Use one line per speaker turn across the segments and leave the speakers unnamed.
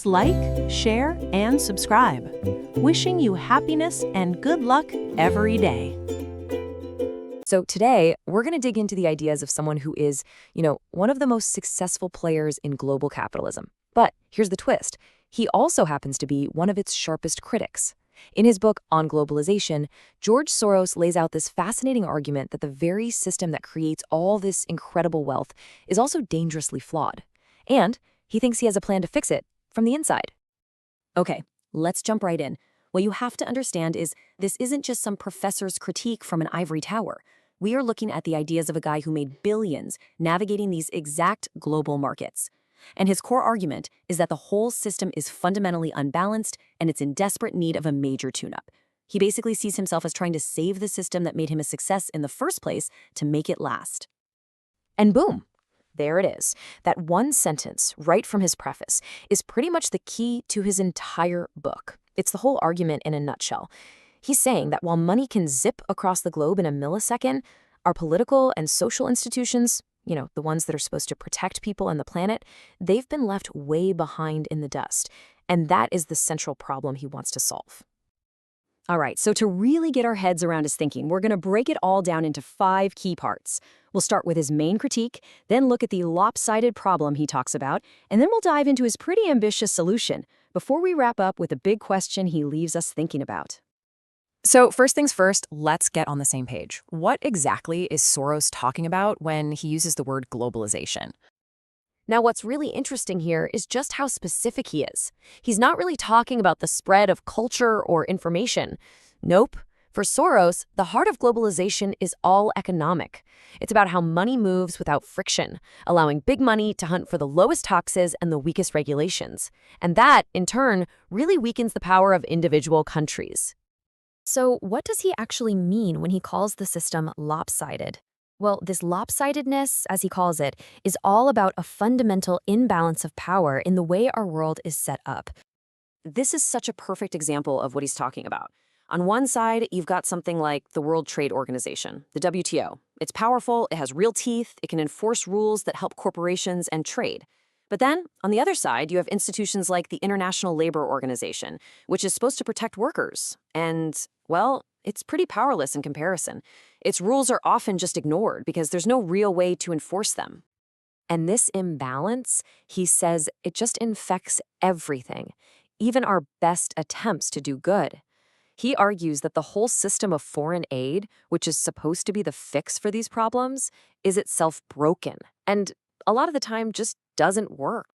Please like, share, and subscribe. Wishing you happiness and good luck every day.
So today, we're going to dig into the ideas of someone who is, one of the most successful players in global capitalism. But here's the twist. He also happens to be one of its sharpest critics. In his book On Globalization, George Soros lays out this fascinating argument that the very system that creates all this incredible wealth is also dangerously flawed. And he thinks he has a plan to fix it from the inside. Okay, let's jump right in. What you have to understand is this isn't just some professor's critique from an ivory tower. We are looking at the ideas of a guy who made billions navigating these exact global markets. And his core argument is that the whole system is fundamentally unbalanced and it's in desperate need of a major tune-up. He basically sees himself as trying to save the system that made him a success in the first place to make it last. And boom, there it is. That one sentence, right from his preface, is pretty much the key to his entire book. It's the whole argument in a nutshell. He's saying that while money can zip across the globe in a millisecond, our political and social institutions, the ones that are supposed to protect people and the planet, they've been left way behind in the dust. And that is the central problem he wants to solve. All right, so to really get our heads around his thinking, we're going to break it all down into 5 key parts. We'll start with his main critique, then look at the lopsided problem he talks about, and then we'll dive into his pretty ambitious solution before we wrap up with a big question he leaves us thinking about. So first things first, let's get on the same page. What exactly is Soros talking about when he uses the word globalization? Now, what's really interesting here is just how specific he is. He's not really talking about the spread of culture or information. Nope. For Soros, the heart of globalization is all economic. It's about how money moves without friction, allowing big money to hunt for the lowest taxes and the weakest regulations. And that, in turn, really weakens the power of individual countries. So what does he actually mean when he calls the system lopsided? Well, this lopsidedness, as he calls it, is all about a fundamental imbalance of power in the way our world is set up. This is such a perfect example of what he's talking about. On one side, you've got something like the World Trade Organization, the WTO. It's powerful, it has real teeth, it can enforce rules that help corporations and trade. But then, on the other side, you have institutions like the International Labor Organization, which is supposed to protect workers. And, well, it's pretty powerless in comparison. Its rules are often just ignored because there's no real way to enforce them. And this imbalance, he says, it just infects everything, even our best attempts to do good. He argues that the whole system of foreign aid, which is supposed to be the fix for these problems, is itself broken, and a lot of the time just doesn't work.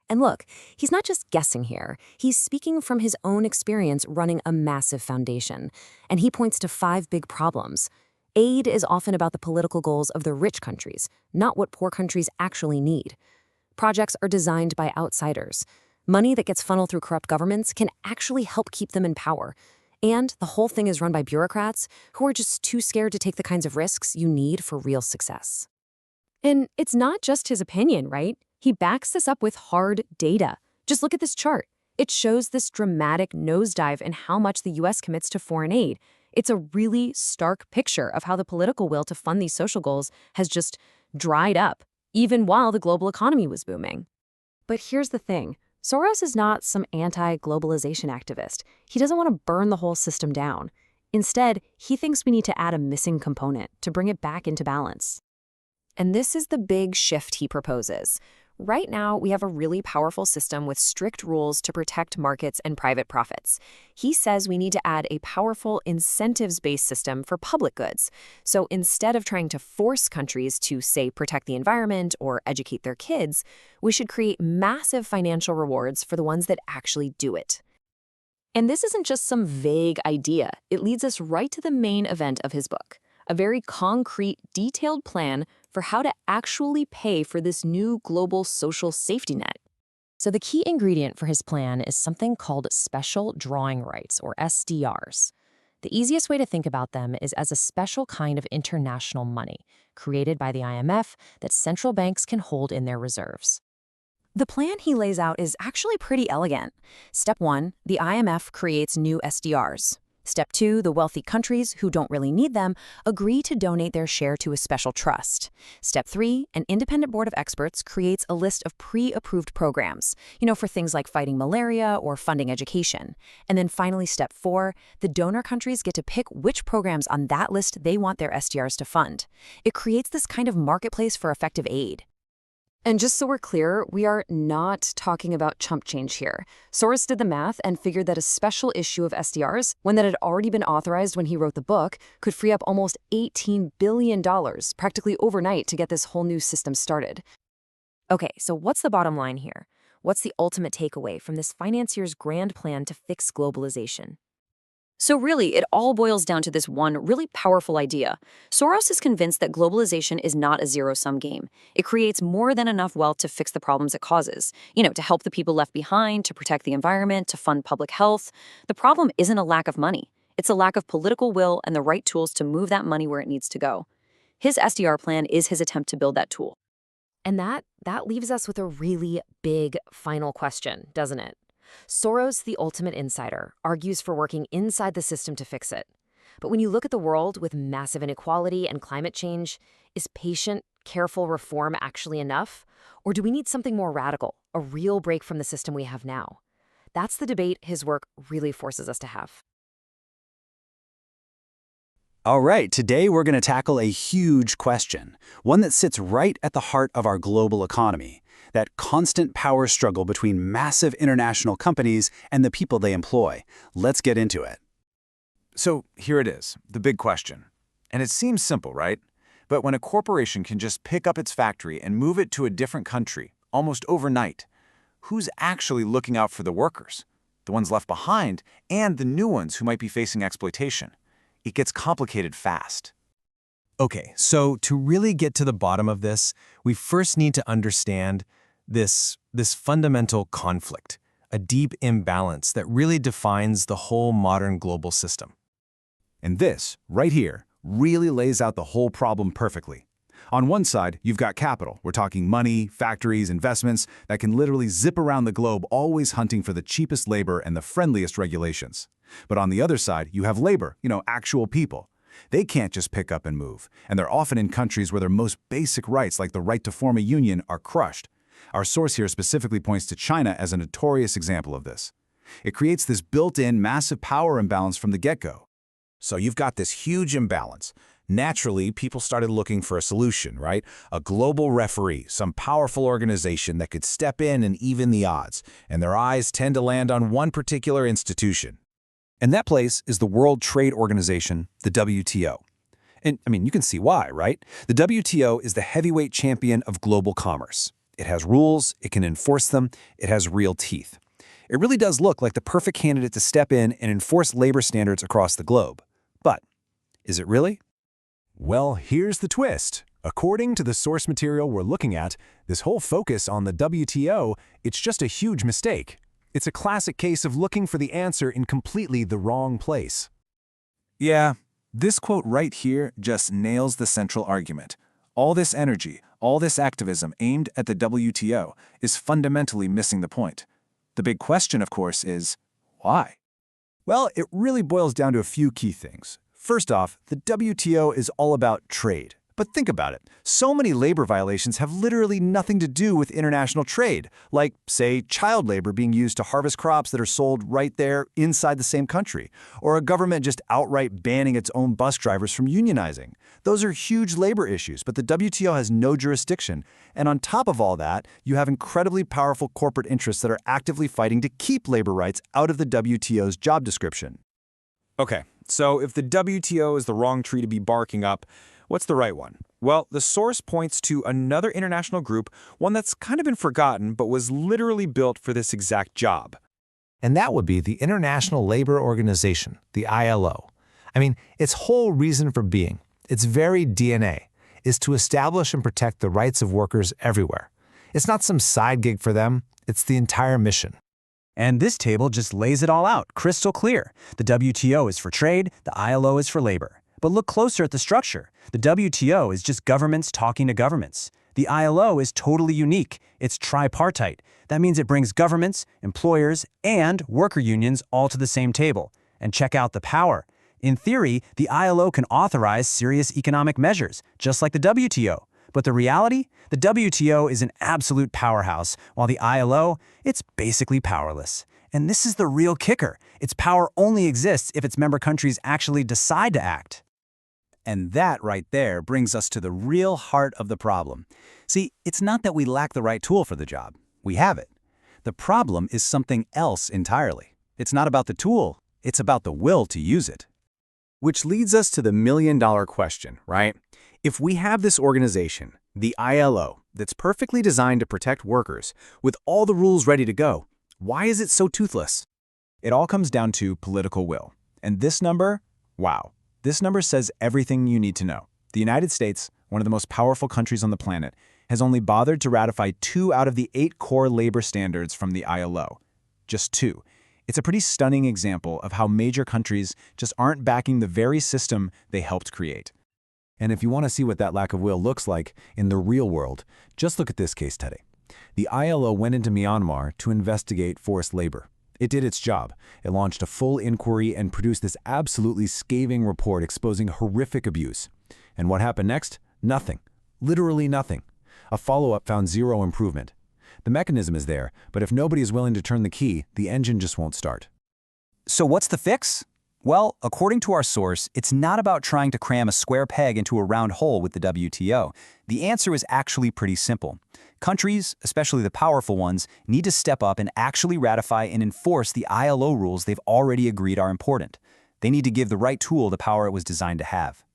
And look, he's not just guessing here. He's speaking from his own experience running a massive foundation. And he points to 5 big problems. Aid is often about the political goals of the rich countries, not what poor countries actually need. Projects are designed by outsiders. Money that gets funneled through corrupt governments can actually help keep them in power. And the whole thing is run by bureaucrats who are just too scared to take the kinds of risks you need for real success. And it's not just his opinion, right? He backs this up with hard data. Just look at this chart. It shows this dramatic nosedive in how much the U.S. commits to foreign aid. It's a really stark picture of how the political will to fund these social goals has just dried up, even while the global economy was booming. But here's the thing. Soros is not some anti-globalization activist. He doesn't want to burn the whole system down. Instead, he thinks we need to add a missing component to bring it back into balance. And this is the big shift he proposes. Right now, we have a really powerful system with strict rules to protect markets and private profits. He says we need to add a powerful incentives-based system for public goods. So instead of trying to force countries to, say, protect the environment or educate their kids, we should create massive financial rewards for the ones that actually do it. And this isn't just some vague idea. It leads us right to the main event of his book, a very concrete, detailed plan for how to actually pay for this new global social safety net. So the key ingredient for his plan is something called special drawing rights, or SDRs. The easiest way to think about them is as a special kind of international money created by the IMF that central banks can hold in their reserves. The plan he lays out is actually pretty elegant. Step 1, the IMF creates new SDRs.
Step 2, the wealthy countries who don't really need them agree to donate their share to a special trust. Step 3, an independent board of experts creates a list of pre-approved programs, for things like fighting malaria or funding education. And then finally, step 4, the donor countries get to pick which programs on that list they want their SDRs to fund. It creates this kind of marketplace for effective aid.
And just so we're clear, we are not talking about chump change here. Soros did the math and figured that a special issue of SDRs, one that had already been authorized when he wrote the book, could free up almost $18 billion, practically overnight, to get this whole new system started.
Okay, so what's the bottom line here? What's the ultimate takeaway from this financier's grand plan to fix globalization?
So really, it all boils down to this one really powerful idea. Soros is convinced that globalization is not a zero-sum game. It creates more than enough wealth to fix the problems it causes, to help the people left behind, to protect the environment, to fund public health. The problem isn't a lack of money. It's a lack of political will and the right tools to move that money where it needs to go. His SDR plan is his attempt to build that tool.
And that leaves us with a really big final question, doesn't it? Soros, the ultimate insider, argues for working inside the system to fix it. But when you look at the world with massive inequality and climate change, is patient, careful reform actually enough? Or do we need something more radical, a real break from the system we have now? That's the debate his work really forces us to have.
All right, today we're going to tackle a huge question, one that sits right at the heart of our global economy. That constant power struggle between massive international companies and the people they employ. Let's get into it.
So here it is, the big question. And it seems simple, right? But when a corporation can just pick up its factory and move it to a different country, almost overnight, who's actually looking out for the workers? The ones left behind and the new ones who might be facing exploitation. It gets complicated fast.
Okay, so to really get to the bottom of this, we first need to understand this fundamental conflict, a deep imbalance that really defines the whole modern global system.
And this, right here, really lays out the whole problem perfectly. On one side, you've got capital. We're talking money, factories, investments that can literally zip around the globe, always hunting for the cheapest labor and the friendliest regulations. But on the other side, you have labor, actual people. They can't just pick up and move, and they're often in countries where their most basic rights, like the right to form a union, are crushed. Our source here specifically points to China as a notorious example of this. It creates this built-in massive power imbalance from the get-go.
So you've got this huge imbalance. Naturally, people started looking for a solution, right? A global referee, some powerful organization that could step in and even the odds, and their eyes tend to land on one particular institution.
And that place is the World Trade Organization, the WTO. And, you can see why, right? The WTO is the heavyweight champion of global commerce. It has rules, it can enforce them, it has real teeth. It really does look like the perfect candidate to step in and enforce labor standards across the globe. But is it really?
Well, here's the twist. According to the source material we're looking at, this whole focus on the WTO, it's just a huge mistake. It's a classic case of looking for the answer in completely the wrong place.
Yeah, this quote right here just nails the central argument. All this energy, all this activism aimed at the WTO is fundamentally missing the point. The big question, of course, is why?
Well, it really boils down to a few key things. First off, the WTO is all about trade. But think about it. So many labor violations have literally nothing to do with international trade, like, say, child labor being used to harvest crops that are sold right there inside the same country, or a government just outright banning its own bus drivers from unionizing. Those are huge labor issues, but the WTO has no jurisdiction. And on top of all that, you have incredibly powerful corporate interests that are actively fighting to keep labor rights out of the WTO's job description.
Okay, so if the WTO is the wrong tree to be barking up, what's the right one? Well, the source points to another international group, one that's kind of been forgotten but was literally built for this exact job.
And that would be the International Labor Organization, the ILO. Its whole reason for being, its very DNA, is to establish and protect the rights of workers everywhere. It's not some side gig for them, it's the entire mission.
And this table just lays it all out, crystal clear. The WTO is for trade, the ILO is for labor. But look closer at the structure. The WTO is just governments talking to governments. The ILO is totally unique. It's tripartite. That means it brings governments, employers, and worker unions all to the same table. And check out the power. In theory, the ILO can authorize serious economic measures, just like the WTO. But the reality? The WTO is an absolute powerhouse, while the ILO, it's basically powerless. And this is the real kicker. Its power only exists if its member countries actually decide to act.
And that right there brings us to the real heart of the problem. See, it's not that we lack the right tool for the job. We have it. The problem is something else entirely. It's not about the tool, it's about the will to use it. Which leads us to the million-dollar question, right? If we have this organization, the ILO, that's perfectly designed to protect workers, with all the rules ready to go, why is it so toothless?
It all comes down to political will. And this number, wow. This number says everything you need to know. The United States, one of the most powerful countries on the planet, has only bothered to ratify 2 out of the 8 core labor standards from the ILO. Just 2. It's a pretty stunning example of how major countries just aren't backing the very system they helped create.
And if you want to see what that lack of will looks like in the real world, just look at this case study. The ILO went into Myanmar to investigate forced labor. It did its job. It launched a full inquiry and produced this absolutely scathing report exposing horrific abuse. And what happened next? Nothing. Literally nothing. A follow-up found zero improvement. The mechanism is there, but if nobody is willing to turn the key, the engine just won't start.
So what's the fix? Well, according to our source, it's not about trying to cram a square peg into a round hole with the WTO. The answer is actually pretty simple. Countries, especially the powerful ones, need to step up and actually ratify and enforce the ILO rules they've already agreed are important. They need to give the right tool the power it was designed to have.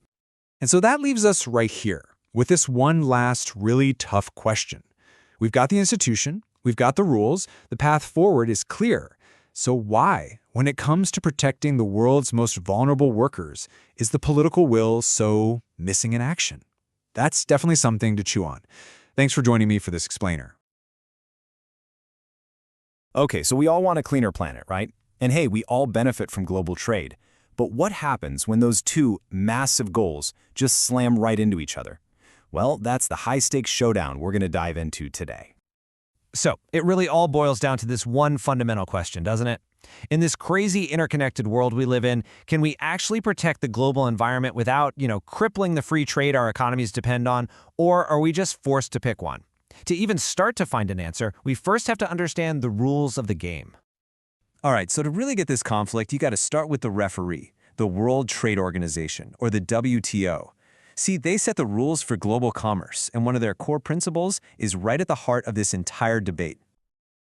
And so that leaves us right here with this one last really tough question. We've got the institution, we've got the rules, the path forward is clear. So why, when it comes to protecting the world's most vulnerable workers, is the political will so missing in action? That's definitely something to chew on. Thanks for joining me for this explainer.
Okay, so we all want a cleaner planet, right? And hey, we all benefit from global trade. But what happens when those two massive goals just slam right into each other? Well, that's the high-stakes showdown we're going to dive into today.
So, it really all boils down to this one fundamental question, doesn't it? In this crazy interconnected world we live in, can we actually protect the global environment without, crippling the free trade our economies depend on, or are we just forced to pick one? To even start to find an answer, we first have to understand the rules of the game.
All right, so to really get this conflict, you got to start with the referee, the World Trade Organization, or the WTO. See, they set the rules for global commerce, and one of their core principles is right at the heart of this entire debate.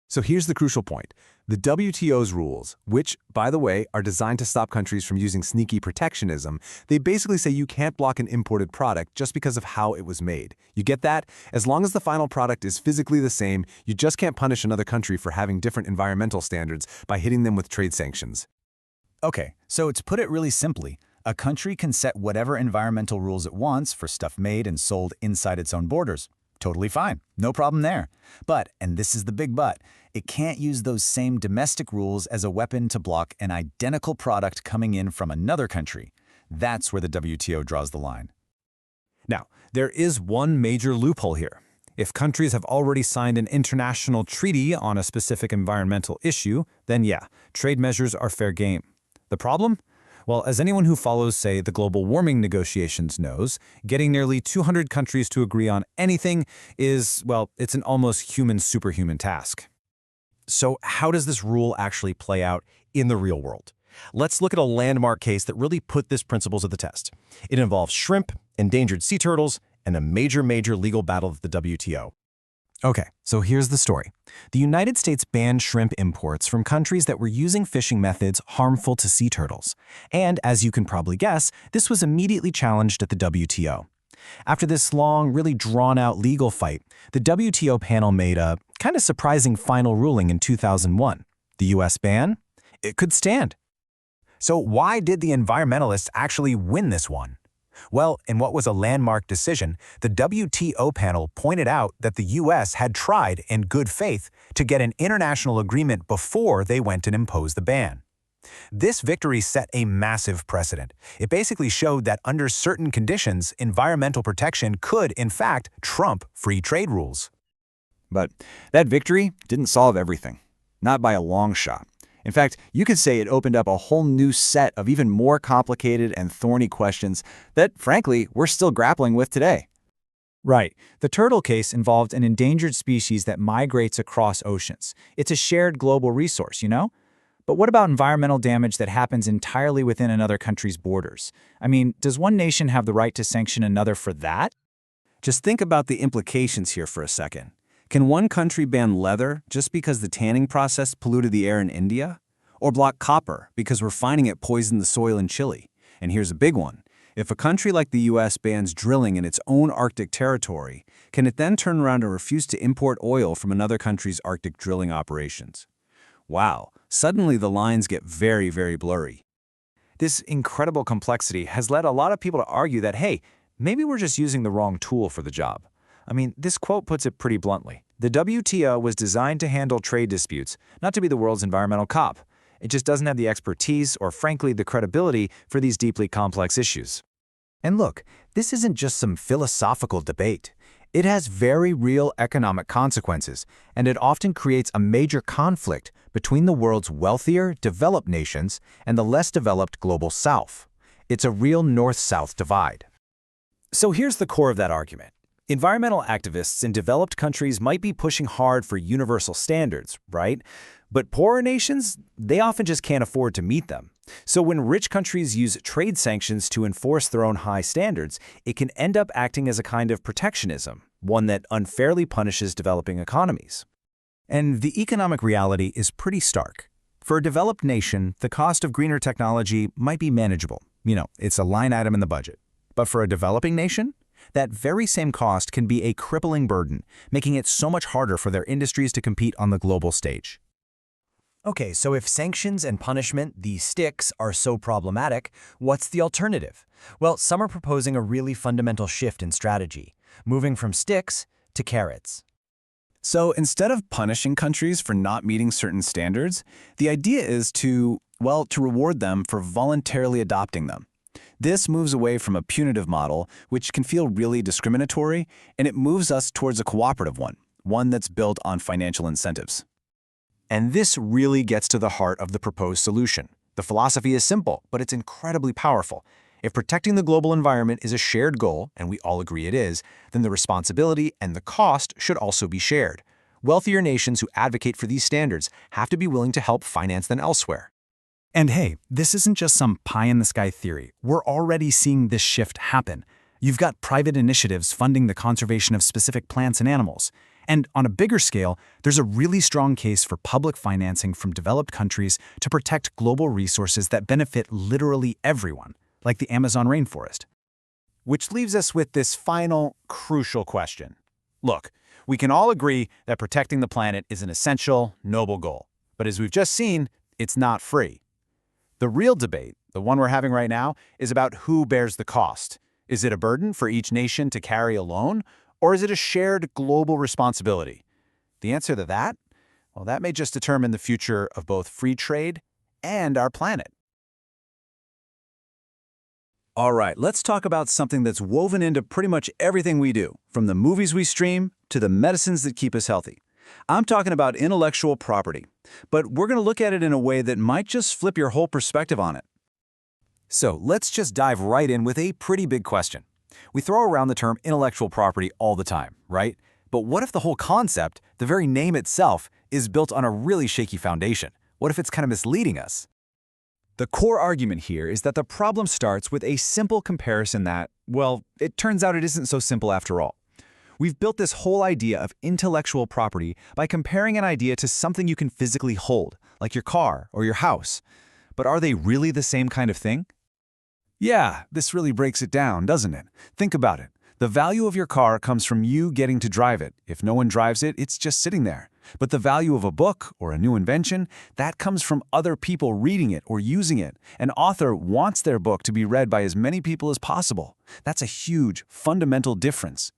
So here's the crucial point. The WTO's rules, which, by the way, are designed to stop countries from using sneaky protectionism, they basically say you can't block an imported product just because of how it was made. You get that? As long as the final product is physically the same, you just can't punish another country for having different environmental standards by hitting them with trade sanctions.
Okay, so to put it really simply, a country can set whatever environmental rules it wants for stuff made and sold inside its own borders. Totally fine, no problem there. But, and this is the big but, it can't use those same domestic rules as a weapon to block an identical product coming in from another country. That's where the WTO draws the line.
Now, there is one major loophole here. If countries have already signed an international treaty on a specific environmental issue, then yeah, trade measures are fair game. The problem? Well, as anyone who follows, say, the global warming negotiations knows, getting nearly 200 countries to agree on anything is, well, it's an almost superhuman task. So how does this rule actually play out in the real world? Let's look at a landmark case that really put this principle to the test. It involves shrimp, endangered sea turtles, and a major legal battle of the WTO. Okay, so here's the story. The United States banned shrimp imports from countries that were using fishing methods harmful to sea turtles. And as you can probably guess, this was immediately challenged at the WTO. After this long, really drawn-out legal fight, the WTO panel made a kind of surprising final ruling in 2001. The U.S. ban? It could stand.
So why did the environmentalists actually win this one? Well, in what was a landmark decision, the WTO panel pointed out that the U.S. had tried, in good faith, to get an international agreement before they went and imposed the ban. This victory set a massive precedent. It basically showed that under certain conditions, environmental protection could, in fact, trump free trade rules.
But that victory didn't solve everything. Not by a long shot. In fact, you could say it opened up a whole new set of even more complicated and thorny questions that, frankly, we're still grappling with today.
Right. The turtle case involved an endangered species that migrates across oceans. It's a shared global resource, you know? But what about environmental damage that happens entirely within another country's borders? I mean, does one nation have the right to sanction another for that?
Just think about the implications here for a second. Can one country ban leather just because the tanning process polluted the air in India? Or block copper because we're finding it poisoned the soil in Chile? And here's a big one. If a country like the US bans drilling in its own Arctic territory, can it then turn around and refuse to import oil from another country's Arctic drilling operations? Wow, suddenly the lines get very, very blurry.
This incredible complexity has led a lot of people to argue that, hey, maybe we're just using the wrong tool for the job. I mean, this quote puts it pretty bluntly. The WTO was designed to handle trade disputes, not to be the world's environmental cop. It just doesn't have the expertise or, frankly, the credibility for these deeply complex issues.
And look, this isn't just some philosophical debate. It has very real economic consequences, and it often creates a major conflict between the world's wealthier, developed nations and the less developed global south. It's a real north-south divide.
So here's the core of that argument. Environmental activists in developed countries might be pushing hard for universal standards, right? But poorer nations, they often just can't afford to meet them. So when rich countries use trade sanctions to enforce their own high standards, it can end up acting as a kind of protectionism, one that unfairly punishes developing economies.
And the economic reality is pretty stark. For a developed nation, the cost of greener technology might be manageable. You know, it's a line item in the budget. But for a developing nation, that very same cost can be a crippling burden, making it so much harder for their industries to compete on the global stage.
Okay, so if sanctions and punishment, these sticks, are so problematic, what's the alternative? Well, some are proposing a really fundamental shift in strategy, moving from sticks to carrots.
So instead of punishing countries for not meeting certain standards, the idea is to reward them for voluntarily adopting them. This moves away from a punitive model, which can feel really discriminatory, and it moves us towards a cooperative one that's built on financial incentives. And this really gets to the heart of the proposed solution. The philosophy is simple, but it's incredibly powerful. If protecting the global environment is a shared goal, and we all agree it is, then the responsibility and the cost should also be shared. Wealthier nations who advocate for these standards have to be willing to help finance them elsewhere.
And hey, this isn't just some pie-in-the-sky theory. We're already seeing this shift happen. You've got private initiatives funding the conservation of specific plants and animals. And on a bigger scale, there's a really strong case for public financing from developed countries to protect global resources that benefit literally everyone, like the Amazon rainforest.
Which leaves us with this final, crucial question. Look, we can all agree that protecting the planet is an essential, noble goal. But as we've just seen, it's not free. The real debate, the one we're having right now, is about who bears the cost. Is it a burden for each nation to carry alone, or is it a shared global responsibility? The answer to that? Well, that may just determine the future of both free trade and our planet.
All right, let's talk about something that's woven into pretty much everything we do, from the movies we stream to the medicines that keep us healthy. I'm talking about intellectual property, but we're going to look at it in a way that might just flip your whole perspective on it. So let's just dive right in with a pretty big question. We throw around the term intellectual property all the time, right? But what if the whole concept, the very name itself, is built on a really shaky foundation? What if it's kind of misleading us?
The core argument here is that the problem starts with a simple comparison that, well, it turns out it isn't so simple after all. We've built this whole idea of intellectual property by comparing an idea to something you can physically hold, like your car or your house. But are they really the same kind of thing?
Yeah, this really breaks it down, doesn't it? Think about it. The value of your car comes from you getting to drive it. If no one drives it, it's just sitting there. But the value of a book or a new invention, that comes from other people reading it or using it. An author wants their book to be read by as many people as possible. That's a huge, fundamental difference.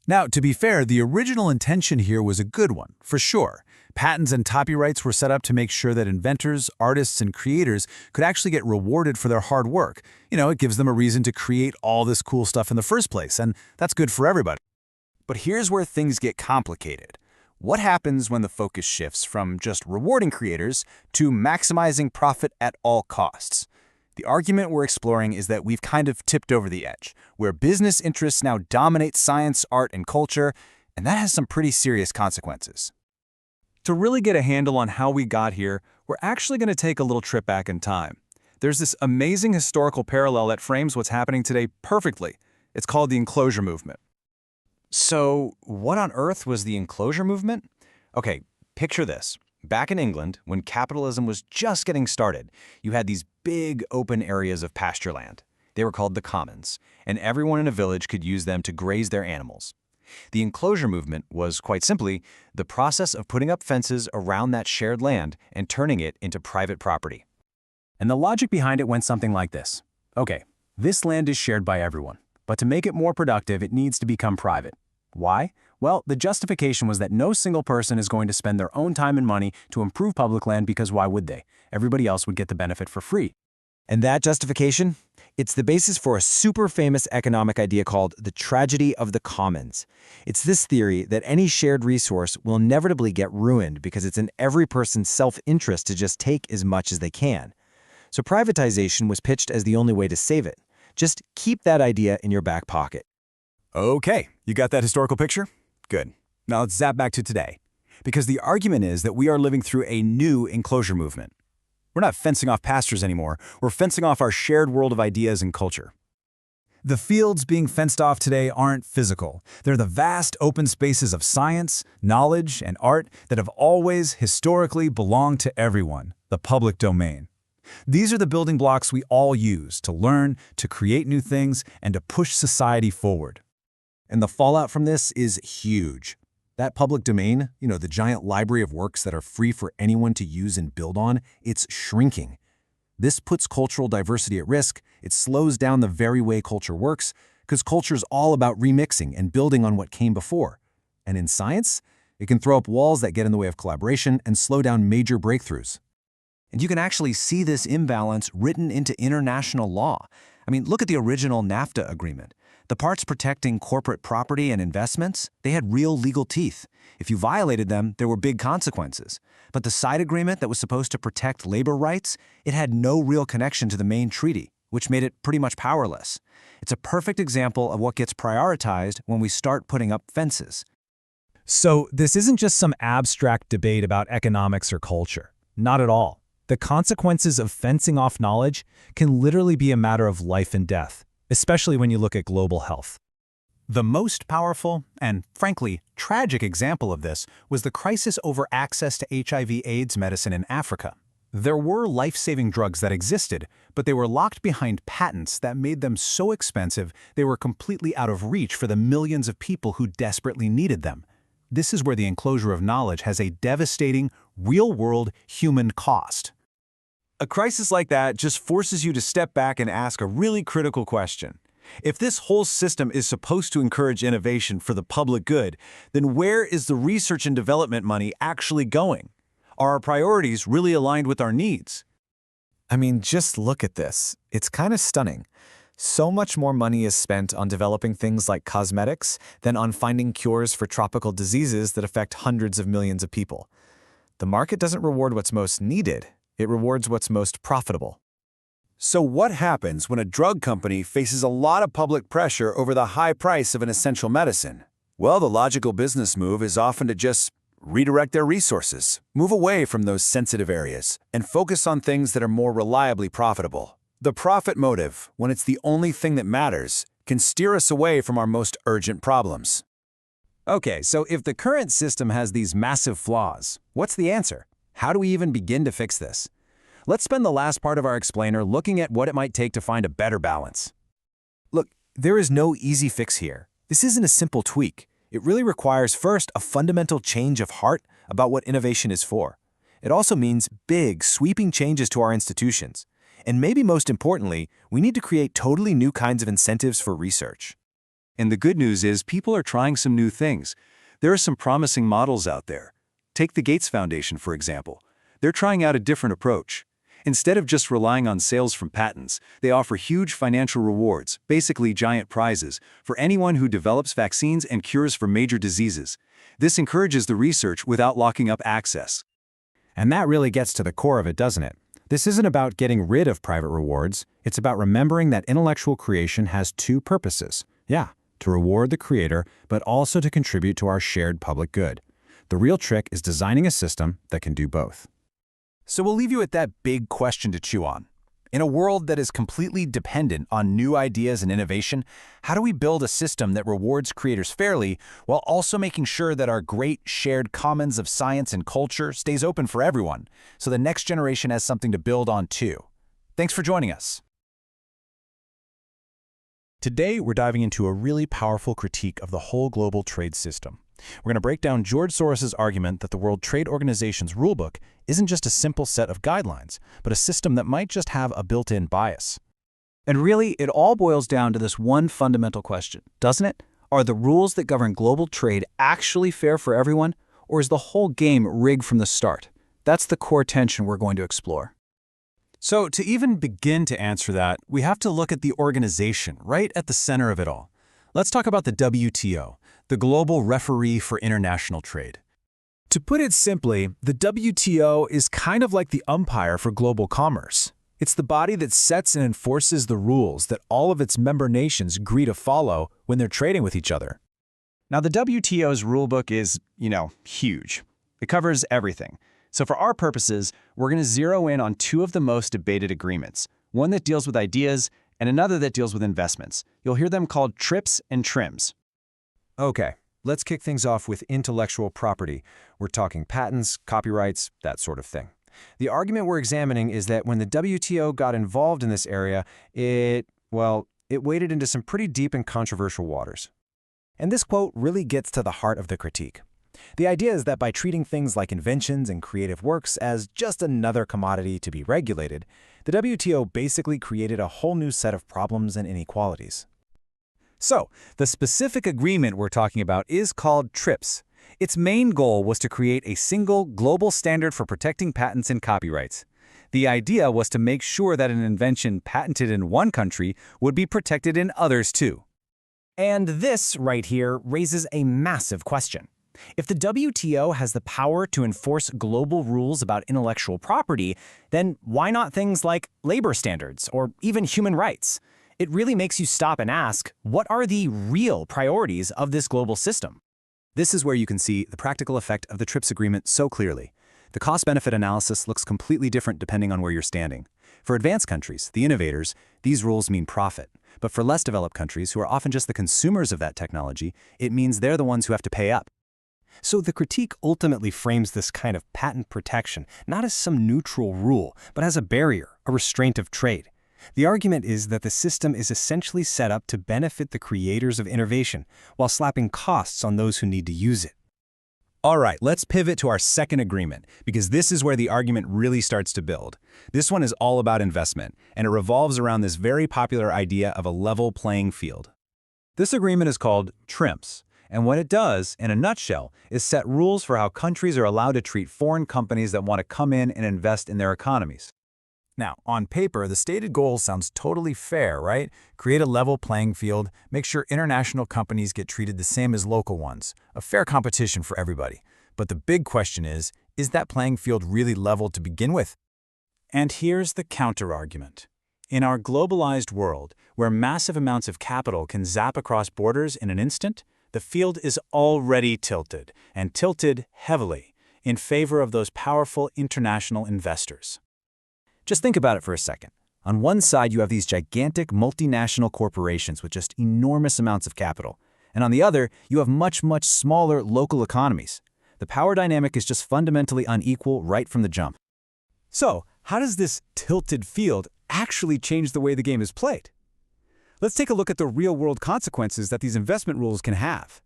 Now, to be fair, the original intention here was a good one, for sure. Patents and copyrights were set up to make sure that inventors, artists, and creators could actually get rewarded for their hard work. You know, it gives them a reason to create all this cool stuff in the first place, and that's good for everybody. But here's where things get complicated.
What happens when the focus shifts from just rewarding creators to maximizing profit at all costs? The argument we're exploring is that we've kind of tipped over the edge, where business interests now dominate science, art, and culture, and that has some pretty serious consequences.
To really get a handle on how we got here, we're actually going to take a little trip back in time. There's this amazing historical parallel that frames what's happening today perfectly. It's called the enclosure movement.
So, what on earth was the enclosure movement? Okay, picture this. Back in England, when capitalism was just getting started, you had these big open areas of pasture land. They were called the commons, and everyone in a village could use them to graze their animals. The enclosure movement was, quite simply, the process of putting up fences around that shared land and turning it into private property.
And the logic behind it went something like this. Okay, this land is shared by everyone, but to make it more productive, it needs to become private. Why? Well, the justification was that no single person is going to spend their own time and money to improve public land because why would they? Everybody else would get the benefit for free.
And that justification? It's the basis for a super famous economic idea called the tragedy of the commons. It's this theory that any shared resource will inevitably get ruined because it's in every person's self-interest to just take as much as they can. So privatization was pitched as the only way to save it. Just keep that idea in your back pocket.
Okay, you got that historical picture? Good. Now let's zap back to today. Because the argument is that we are living through a new enclosure movement. We're not fencing off pastures anymore, we're fencing off our shared world of ideas and culture.
The fields being fenced off today aren't physical. They're the vast open spaces of science, knowledge, and art that have always historically belonged to everyone, the public domain. These are the building blocks we all use to learn, to create new things, and to push society forward.
And the fallout from this is huge. That public domain, the giant library of works that are free for anyone to use and build on, it's shrinking. This puts cultural diversity at risk. It slows down the very way culture works, because culture's all about remixing and building on what came before. And in science, it can throw up walls that get in the way of collaboration and slow down major breakthroughs.
And you can actually see this imbalance written into international law. I mean, look at the original NAFTA agreement. The parts protecting corporate property and investments, they had real legal teeth. If you violated them, there were big consequences. But the side agreement that was supposed to protect labor rights, it had no real connection to the main treaty, which made it pretty much powerless. It's a perfect example of what gets prioritized when we start putting up fences.
So this isn't just some abstract debate about economics or culture. Not at all. The consequences of fencing off knowledge can literally be a matter of life and death, especially when you look at global health.
The most powerful and, frankly, tragic example of this was the crisis over access to HIV/AIDS medicine in Africa. There were life-saving drugs that existed, but they were locked behind patents that made them so expensive they were completely out of reach for the millions of people who desperately needed them. This is where the enclosure of knowledge has a devastating, real-world human cost.
A crisis like that just forces you to step back and ask a really critical question. If this whole system is supposed to encourage innovation for the public good, then where is the research and development money actually going? Are our priorities really aligned with our needs?
I mean, just look at this. It's kind of stunning. So much more money is spent on developing things like cosmetics than on finding cures for tropical diseases that affect hundreds of millions of people. The market doesn't reward what's most needed. It rewards what's most profitable.
So what happens when a drug company faces a lot of public pressure over the high price of an essential medicine? Well, the logical business move is often to just redirect their resources, move away from those sensitive areas, and focus on things that are more reliably profitable. The profit motive, when it's the only thing that matters, can steer us away from our most urgent problems.
Okay, so if the current system has these massive flaws, what's the answer? How do we even begin to fix this? Let's spend the last part of our explainer looking at what it might take to find a better balance.
Look, there is no easy fix here. This isn't a simple tweak. It really requires first a fundamental change of heart about what innovation is for. It also means big, sweeping changes to our institutions. And maybe most importantly, we need to create totally new kinds of incentives for research. And the good news is people are trying some new things. There are some promising models out there. Take the Gates Foundation, for example. They're trying out a different approach. Instead of just relying on sales from patents, they offer huge financial rewards, basically giant prizes, for anyone who develops vaccines and cures for major diseases. This encourages the research without locking up access.
And that really gets to the core of it, doesn't it? This isn't about getting rid of private rewards. It's about remembering that intellectual creation has two purposes. Yeah, to reward the creator, but also to contribute to our shared public good. The real trick is designing a system that can do both.
So we'll leave you with that big question to chew on. In a world that is completely dependent on new ideas and innovation, how do we build a system that rewards creators fairly while also making sure that our great shared commons of science and culture stays open for everyone, so the next generation has something to build on too? Thanks for joining us.
Today, we're diving into a really powerful critique of the whole global trade system. We're going to break down George Soros' argument that the World Trade Organization's rulebook isn't just a simple set of guidelines, but a system that might just have a built-in bias.
And really, it all boils down to this one fundamental question, doesn't it? Are the rules that govern global trade actually fair for everyone, or is the whole game rigged from the start? That's the core tension we're going to explore.
So to even begin to answer that, we have to look at the organization right at the center of it all. Let's talk about the WTO, the Global Referee for International Trade. To put it simply, the WTO is kind of like the umpire for global commerce. It's the body that sets and enforces the rules that all of its member nations agree to follow when they're trading with each other.
Now, the WTO's rulebook is, huge. It covers everything. So for our purposes, we're going to zero in on two of the most debated agreements, one that deals with ideas and another that deals with investments. You'll hear them called TRIPS and TRIMS.
Okay, let's kick things off with intellectual property. We're talking patents, copyrights, that sort of thing. The argument we're examining is that when the WTO got involved in this area, it waded into some pretty deep and controversial waters.
And this quote really gets to the heart of the critique. The idea is that by treating things like inventions and creative works as just another commodity to be regulated, the WTO basically created a whole new set of problems and inequalities.
So, the specific agreement we're talking about is called TRIPS. Its main goal was to create a single global standard for protecting patents and copyrights. The idea was to make sure that an invention patented in one country would be protected in others too.
And this right here raises a massive question. If the WTO has the power to enforce global rules about intellectual property, then why not things like labor standards or even human rights? It really makes you stop and ask, what are the real priorities of this global system?
This is where you can see the practical effect of the TRIPS agreement so clearly. The cost-benefit analysis looks completely different depending on where you're standing. For advanced countries, the innovators, these rules mean profit. But for less developed countries, who are often just the consumers of that technology, it means they're the ones who have to pay up.
So the critique ultimately frames this kind of patent protection not as some neutral rule, but as a barrier, a restraint of trade. The argument is that the system is essentially set up to benefit the creators of innovation, while slapping costs on those who need to use it.
All right, let's pivot to our second agreement, because this is where the argument really starts to build. This one is all about investment, and it revolves around this very popular idea of a level playing field.
This agreement is called TRIMS. And what it does, in a nutshell, is set rules for how countries are allowed to treat foreign companies that want to come in and invest in their economies. Now, on paper, the stated goal sounds totally fair, right? Create a level playing field, make sure international companies get treated the same as local ones, a fair competition for everybody. But the big question is that playing field really level to begin with? And here's the counter-argument. In our globalized world, where massive amounts of capital can zap across borders in an instant, the field is already tilted, and tilted heavily, in favor of those powerful international investors.
Just think about it for a second. On one side, you have these gigantic multinational corporations with just enormous amounts of capital. And on the other, you have much, much smaller local economies. The power dynamic is just fundamentally unequal right from the jump.
So, how does this tilted field actually change the way the game is played? Let's take a look at the real-world consequences that these investment rules can have.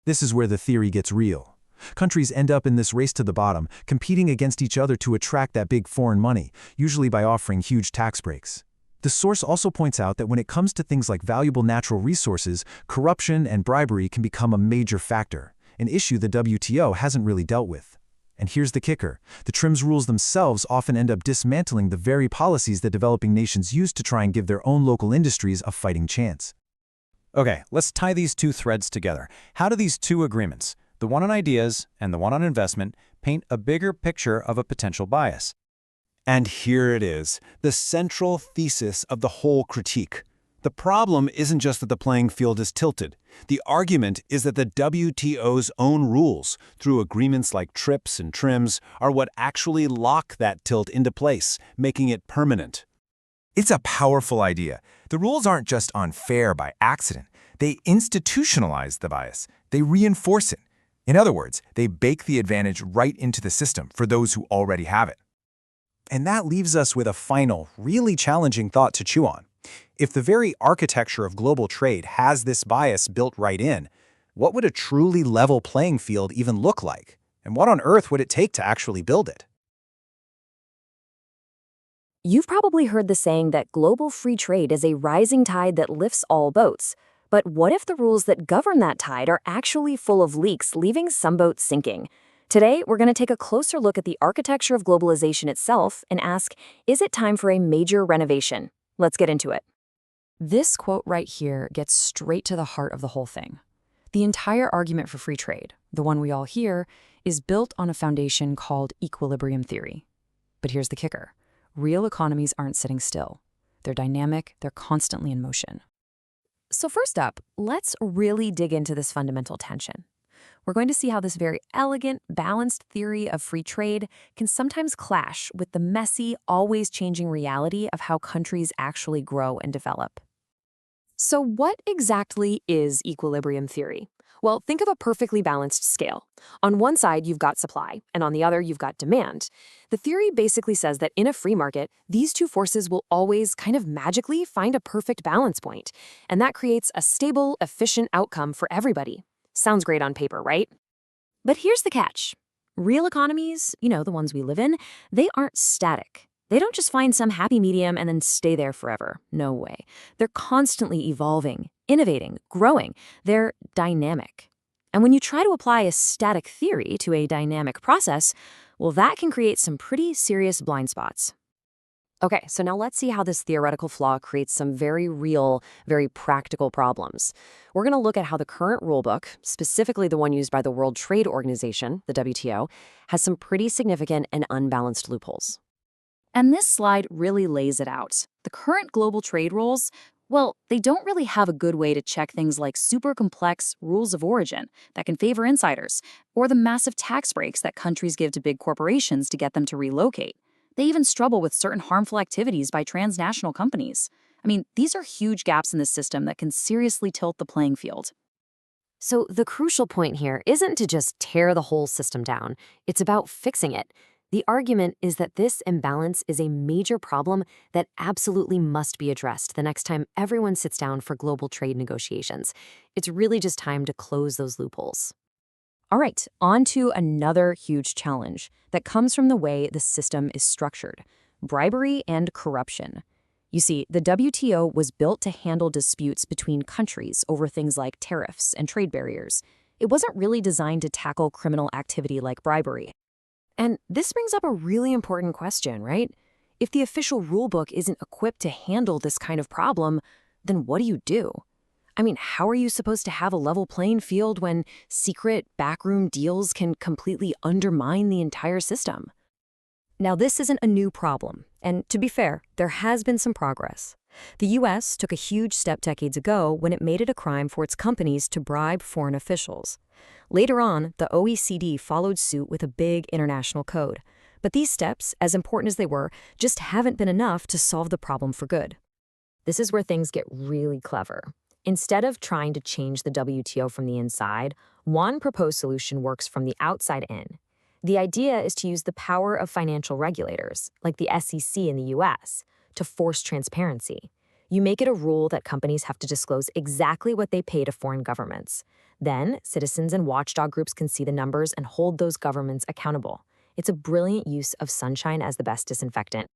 This is where the theory gets real. Countries end up in this race to the bottom, competing against each other to attract that big foreign money, usually by offering huge tax breaks. The source also points out that when it comes to things like valuable natural resources, corruption and bribery can become a major factor, an issue the WTO hasn't really dealt with.
And here's the kicker. The TRIMS rules themselves often end up dismantling the very policies that developing nations use to try and give their own local industries a fighting chance.
Okay, let's tie these two threads together. How do these two agreements, the one on ideas and the one on investment, paint a bigger picture of a potential bias?
And here it is, the central thesis of the whole critique. The problem isn't just that the playing field is tilted. The argument is that the WTO's own rules, through agreements like TRIPS and TRIMS, are what actually lock that tilt into place, making it permanent.
It's a powerful idea. The rules aren't just unfair by accident. They institutionalize the bias. They reinforce it. In other words, they bake the advantage right into the system for those who already have it.
And that leaves us with a final, really challenging thought to chew on. If the very architecture of global trade has this bias built right in, what would a truly level playing field even look like? And what on earth would it take to actually build it?
You've probably heard the saying that global free trade is a rising tide that lifts all boats. But what if the rules that govern that tide are actually full of leaks, leaving some boats sinking? Today, we're going to take a closer look at the architecture of globalization itself and ask, is it time for a major renovation? Let's get into it.
This quote right here gets straight to the heart of the whole thing. The entire argument for free trade, the one we all hear, is built on a foundation called equilibrium theory. But here's the kicker. Real economies aren't sitting still. They're dynamic, they're constantly in motion. So first up, let's really dig into this fundamental tension. We're going to see how this very elegant, balanced theory of free trade can sometimes clash with the messy, always changing reality of how countries actually grow and develop. So what exactly is equilibrium theory? Well, think of a perfectly balanced scale. On one side, you've got supply, and on the other, you've got demand. The theory basically says that in a free market, these two forces will always kind of magically find a perfect balance point, and that creates a stable, efficient outcome for everybody. Sounds great on paper, right? But here's the catch. Real economies, the ones we live in, they aren't static. They don't just find some happy medium and then stay there forever. No way. They're constantly evolving, innovating, growing. They're dynamic. And when you try to apply a static theory to a dynamic process, well, that can create some pretty serious blind spots. Okay, so now let's see how this theoretical flaw creates some very real, very practical problems. We're going to look at how the current rulebook, specifically the one used by the World Trade Organization, the WTO, has some pretty significant and unbalanced loopholes. And this slide really lays it out. The current global trade rules, well, they don't really have a good way to check things like super complex rules of origin that can favor insiders, or the massive tax breaks that countries give to big corporations to get them to relocate. They even struggle with certain harmful activities by transnational companies. I mean, these are huge gaps in the system that can seriously tilt the playing field. So the crucial point here isn't to just tear the whole system down. It's about fixing it. The argument is that this imbalance is a major problem that absolutely must be addressed the next time everyone sits down for global trade negotiations. It's really just time to close those loopholes. All right, on to another huge challenge that comes from the way the system is structured: bribery and corruption. You see, the WTO was built to handle disputes between countries over things like tariffs and trade barriers. It wasn't really designed to tackle criminal activity like bribery. And this brings up a really important question, right? If the official rulebook isn't equipped to handle this kind of problem, then what do you do? I mean, how are you supposed to have a level playing field when secret backroom deals can completely undermine the entire system? Now, this isn't a new problem, and to be fair, there has been some progress. The U.S. took a huge step decades ago when it made it a crime for its companies to bribe foreign officials. Later on, the OECD followed suit with a big international code. But these steps, as important as they were, just haven't been enough to solve the problem for good. This is where things get really clever. Instead of trying to change the WTO from the inside, one proposed solution works from the outside in. The idea is to use the power of financial regulators, like the SEC in the US, to force transparency. You make it a rule that companies have to disclose exactly what they pay to foreign governments. Then, citizens and watchdog groups can see the numbers and hold those governments accountable. It's a brilliant use of sunshine as the best disinfectant.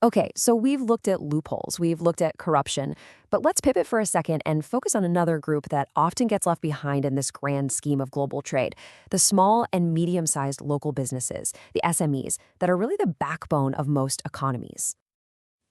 Okay, so we've looked at loopholes, we've looked at corruption, but let's pivot for a second and focus on another group that often gets left behind in this grand scheme of global trade, the small and medium-sized local businesses, the SMEs, that are really the backbone of most economies.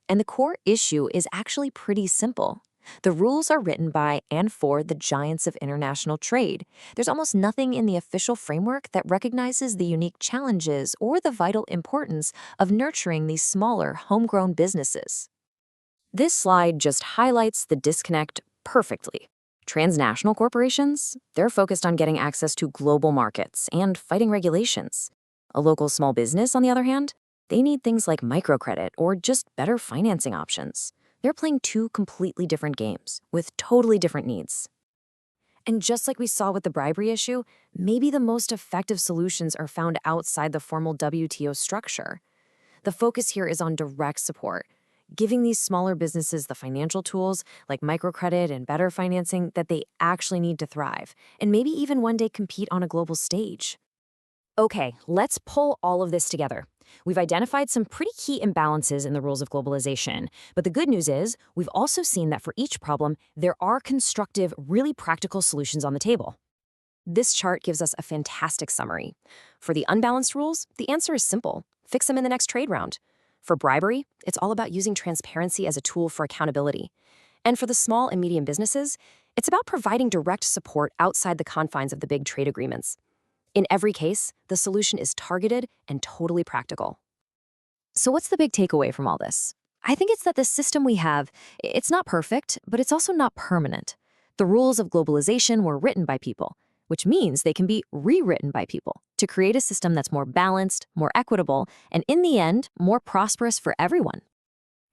And the core issue is actually pretty simple. The rules are written by and for the giants of international trade. There's almost nothing in the official framework that recognizes the unique challenges or the vital importance of nurturing these smaller, homegrown businesses. This slide just highlights the disconnect perfectly. Transnational corporations, they're focused on getting access to global markets and fighting regulations. A local small business, on the other hand, they need things like microcredit or just better financing options. They're playing two completely different games with totally different needs. And just like we saw with the bribery issue, maybe the most effective solutions are found outside the formal WTO structure. The focus here is on direct support, giving these smaller businesses the financial tools like microcredit and better financing that they actually need to thrive, and maybe even one day compete on a global stage. Okay, let's pull all of this together. We've identified some pretty key imbalances in the rules of globalization, but the good news is we've also seen that for each problem, there are constructive, really practical solutions on the table. This chart gives us a fantastic summary. For the unbalanced rules, the answer is simple. Fix them in the next trade round. For bribery, it's all about using transparency as a tool for accountability. And for the small and medium businesses, it's about providing direct support outside the confines of the big trade agreements. In every case, the solution is targeted and totally practical. So what's the big takeaway from all this? I think it's that the system we have, it's not perfect, but it's also not permanent. The rules of globalization were written by people, which means they can be rewritten by people to create a system that's more balanced, more equitable, and in the end, more prosperous for everyone.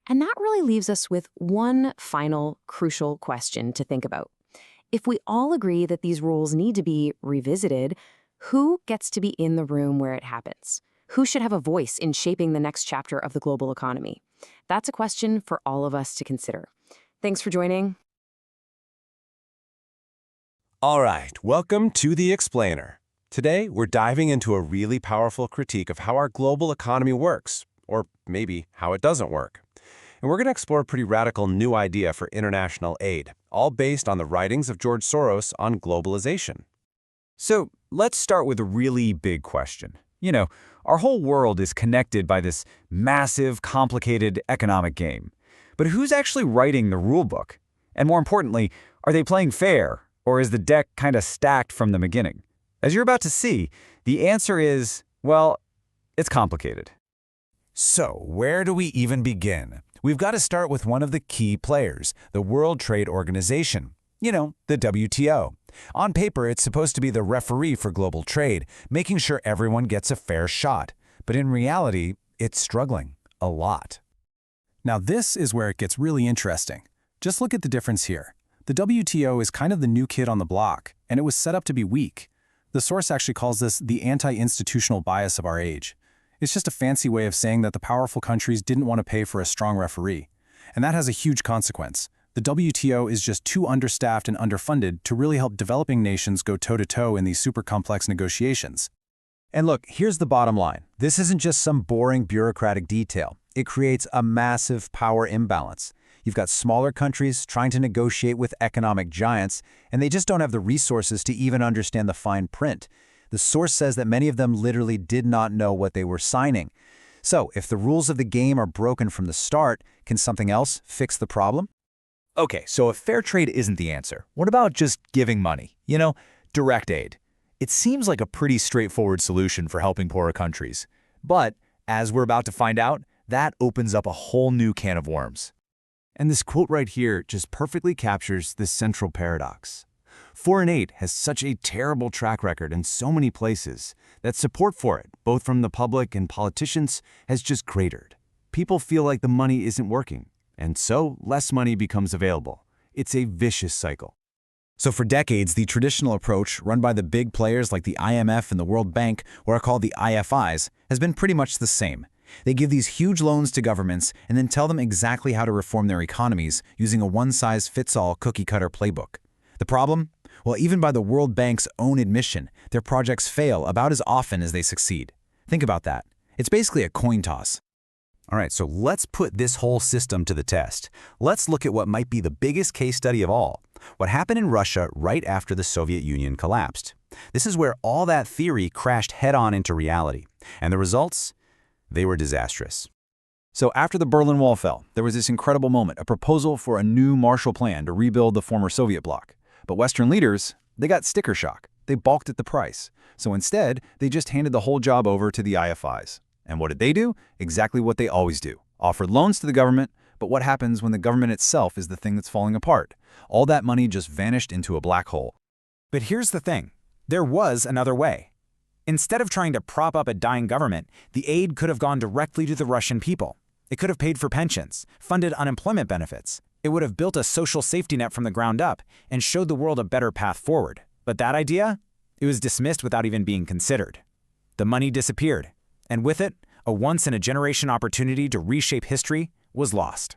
And that really leaves us with one final crucial question to think about. If we all agree that these rules need to be revisited, who gets to be in the room where it happens? Who should have a voice in shaping the next chapter of the global economy? That's a question for all of us to consider. Thanks for joining.
All right, welcome to The Explainer. Today, we're diving into a really powerful critique of how our global economy works, or maybe how it doesn't work. And we're going to explore a pretty radical new idea for international aid, all based on the writings of George Soros on globalization.
So let's start with a really big question. Our whole world is connected by this massive, complicated economic game. But who's actually writing the rule book? And more importantly, are they playing fair, or is the deck kind of stacked from the beginning? As you're about to see, the answer is, well, it's complicated.
So, where do we even begin? We've got to start with one of the key players, the World Trade Organization. The WTO. On paper, it's supposed to be the referee for global trade, making sure everyone gets a fair shot. But in reality, it's struggling a lot.
Now this is where it gets really interesting. Just look at the difference here. The WTO is kind of the new kid on the block, and it was set up to be weak. The source actually calls this the anti-institutional bias of our age. It's just a fancy way of saying that the powerful countries didn't want to pay for a strong referee. And that has a huge consequence. The WTO is just too understaffed and underfunded to really help developing nations go toe-to-toe in these super complex negotiations.
And look, here's the bottom line. This isn't just some boring bureaucratic detail. It creates a massive power imbalance. You've got smaller countries trying to negotiate with economic giants, and they just don't have the resources to even understand the fine print. The source says that many of them literally did not know what they were signing. So, if the rules of the game are broken from the start, can something else fix the problem?
Okay, so if fair trade isn't the answer, what about just giving money? Direct aid. It seems like a pretty straightforward solution for helping poorer countries. But, as we're about to find out, that opens up a whole new can of worms.
And this quote right here just perfectly captures this central paradox. Foreign aid has such a terrible track record in so many places that support for it, both from the public and politicians, has just cratered. People feel like the money isn't working, and so less money becomes available. It's a vicious cycle.
So for decades, the traditional approach, run by the big players like the IMF and the World Bank, or are called the IFIs, has been pretty much the same. They give these huge loans to governments and then tell them exactly how to reform their economies using a one-size-fits-all cookie-cutter playbook. The problem? Well, even by the World Bank's own admission, their projects fail about as often as they succeed. Think about that. It's basically a coin toss.
All right, so let's put this whole system to the test. Let's look at what might be the biggest case study of all. What happened in Russia right after the Soviet Union collapsed. This is where all that theory crashed head-on into reality. And the results? They were disastrous.
So after the Berlin Wall fell, there was this incredible moment, a proposal for a new Marshall Plan to rebuild the former Soviet bloc. But Western leaders, they got sticker shock. They balked at the price. So instead, they just handed the whole job over to the IFIs. And what did they do? Exactly what they always do. Offered loans to the government, but what happens when the government itself is the thing that's falling apart? All that money just vanished into a black hole.
But here's the thing. There was another way. Instead of trying to prop up a dying government, the aid could have gone directly to the Russian people. It could have paid for pensions, funded unemployment benefits. It would have built a social safety net from the ground up and showed the world a better path forward. But that idea? It was dismissed without even being considered. The money disappeared, and with it, a once-in-a-generation opportunity to reshape history was lost.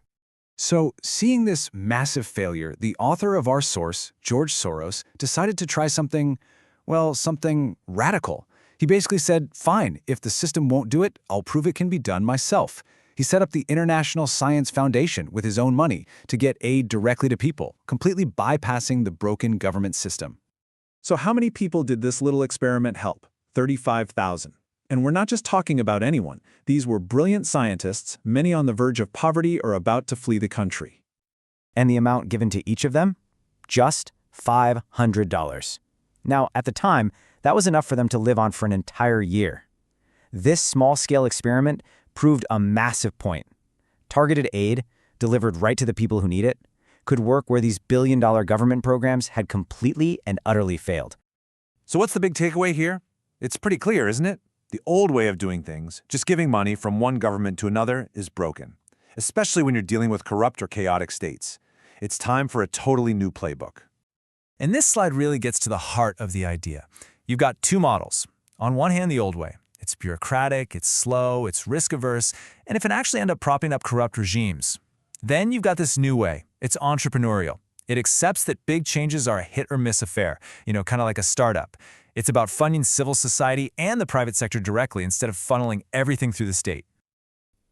So, seeing this massive failure, the author of our source, George Soros, decided to try something, well, something radical. He basically said, fine, if the system won't do it, I'll prove it can be done myself. He set up the International Science Foundation with his own money to get aid directly to people, completely bypassing the broken government system.
So how many people did this little experiment help? 35,000. And we're not just talking about anyone. These were brilliant scientists, many on the verge of poverty or about to flee the country.
And the amount given to each of them? Just $500. Now, at the time, that was enough for them to live on for an entire year. This small-scale experiment proved a massive point. Targeted aid, delivered right to the people who need it, could work where these billion-dollar government programs had completely and utterly failed.
So what's the big takeaway here? It's pretty clear, isn't it? The old way of doing things, just giving money from one government to another, is broken, especially when you're dealing with corrupt or chaotic states. It's time for a totally new playbook.
And this slide really gets to the heart of the idea. You've got two models. On one hand, the old way. It's bureaucratic, it's slow, it's risk-averse, and it can actually end up propping up corrupt regimes. Then you've got this new way. It's entrepreneurial. It accepts that big changes are a hit-or-miss affair, kind of like a startup. It's about funding civil society and the private sector directly instead of funneling everything through the state.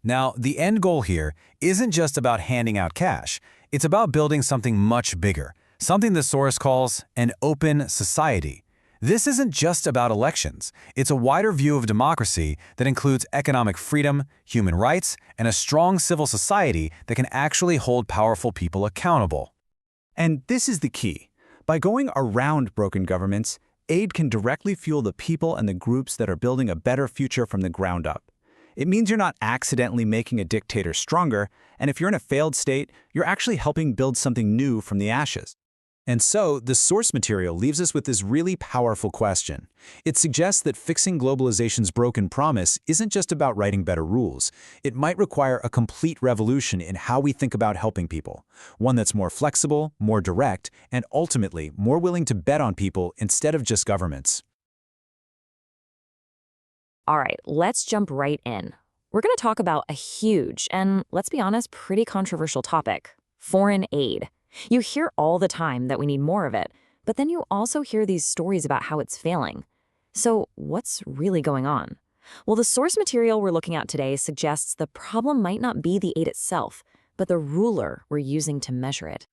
Now, the end goal here isn't just about handing out cash. It's about building something much bigger, something the Soros calls an open society. This isn't just about elections. It's a wider view of democracy that includes economic freedom, human rights, and a strong civil society that can actually hold powerful people accountable.
And this is the key. By going around broken governments, aid can directly fuel the people and the groups that are building a better future from the ground up. It means you're not accidentally making a dictator stronger, and if you're in a failed state, you're actually helping build something new from the ashes.
And so, the source material leaves us with this really powerful question. It suggests that fixing globalization's broken promise isn't just about writing better rules. It might require a complete revolution in how we think about helping people. One that's more flexible, more direct, and ultimately more willing to bet on people instead of just governments.
All right, let's jump right in. We're going to talk about a huge and, let's be honest, pretty controversial topic: foreign aid. You hear all the time that we need more of it, but then you also hear these stories about how it's failing. So what's really going on? Well, the source material we're looking at today suggests the problem might not be the aid itself, but the ruler we're using to measure it.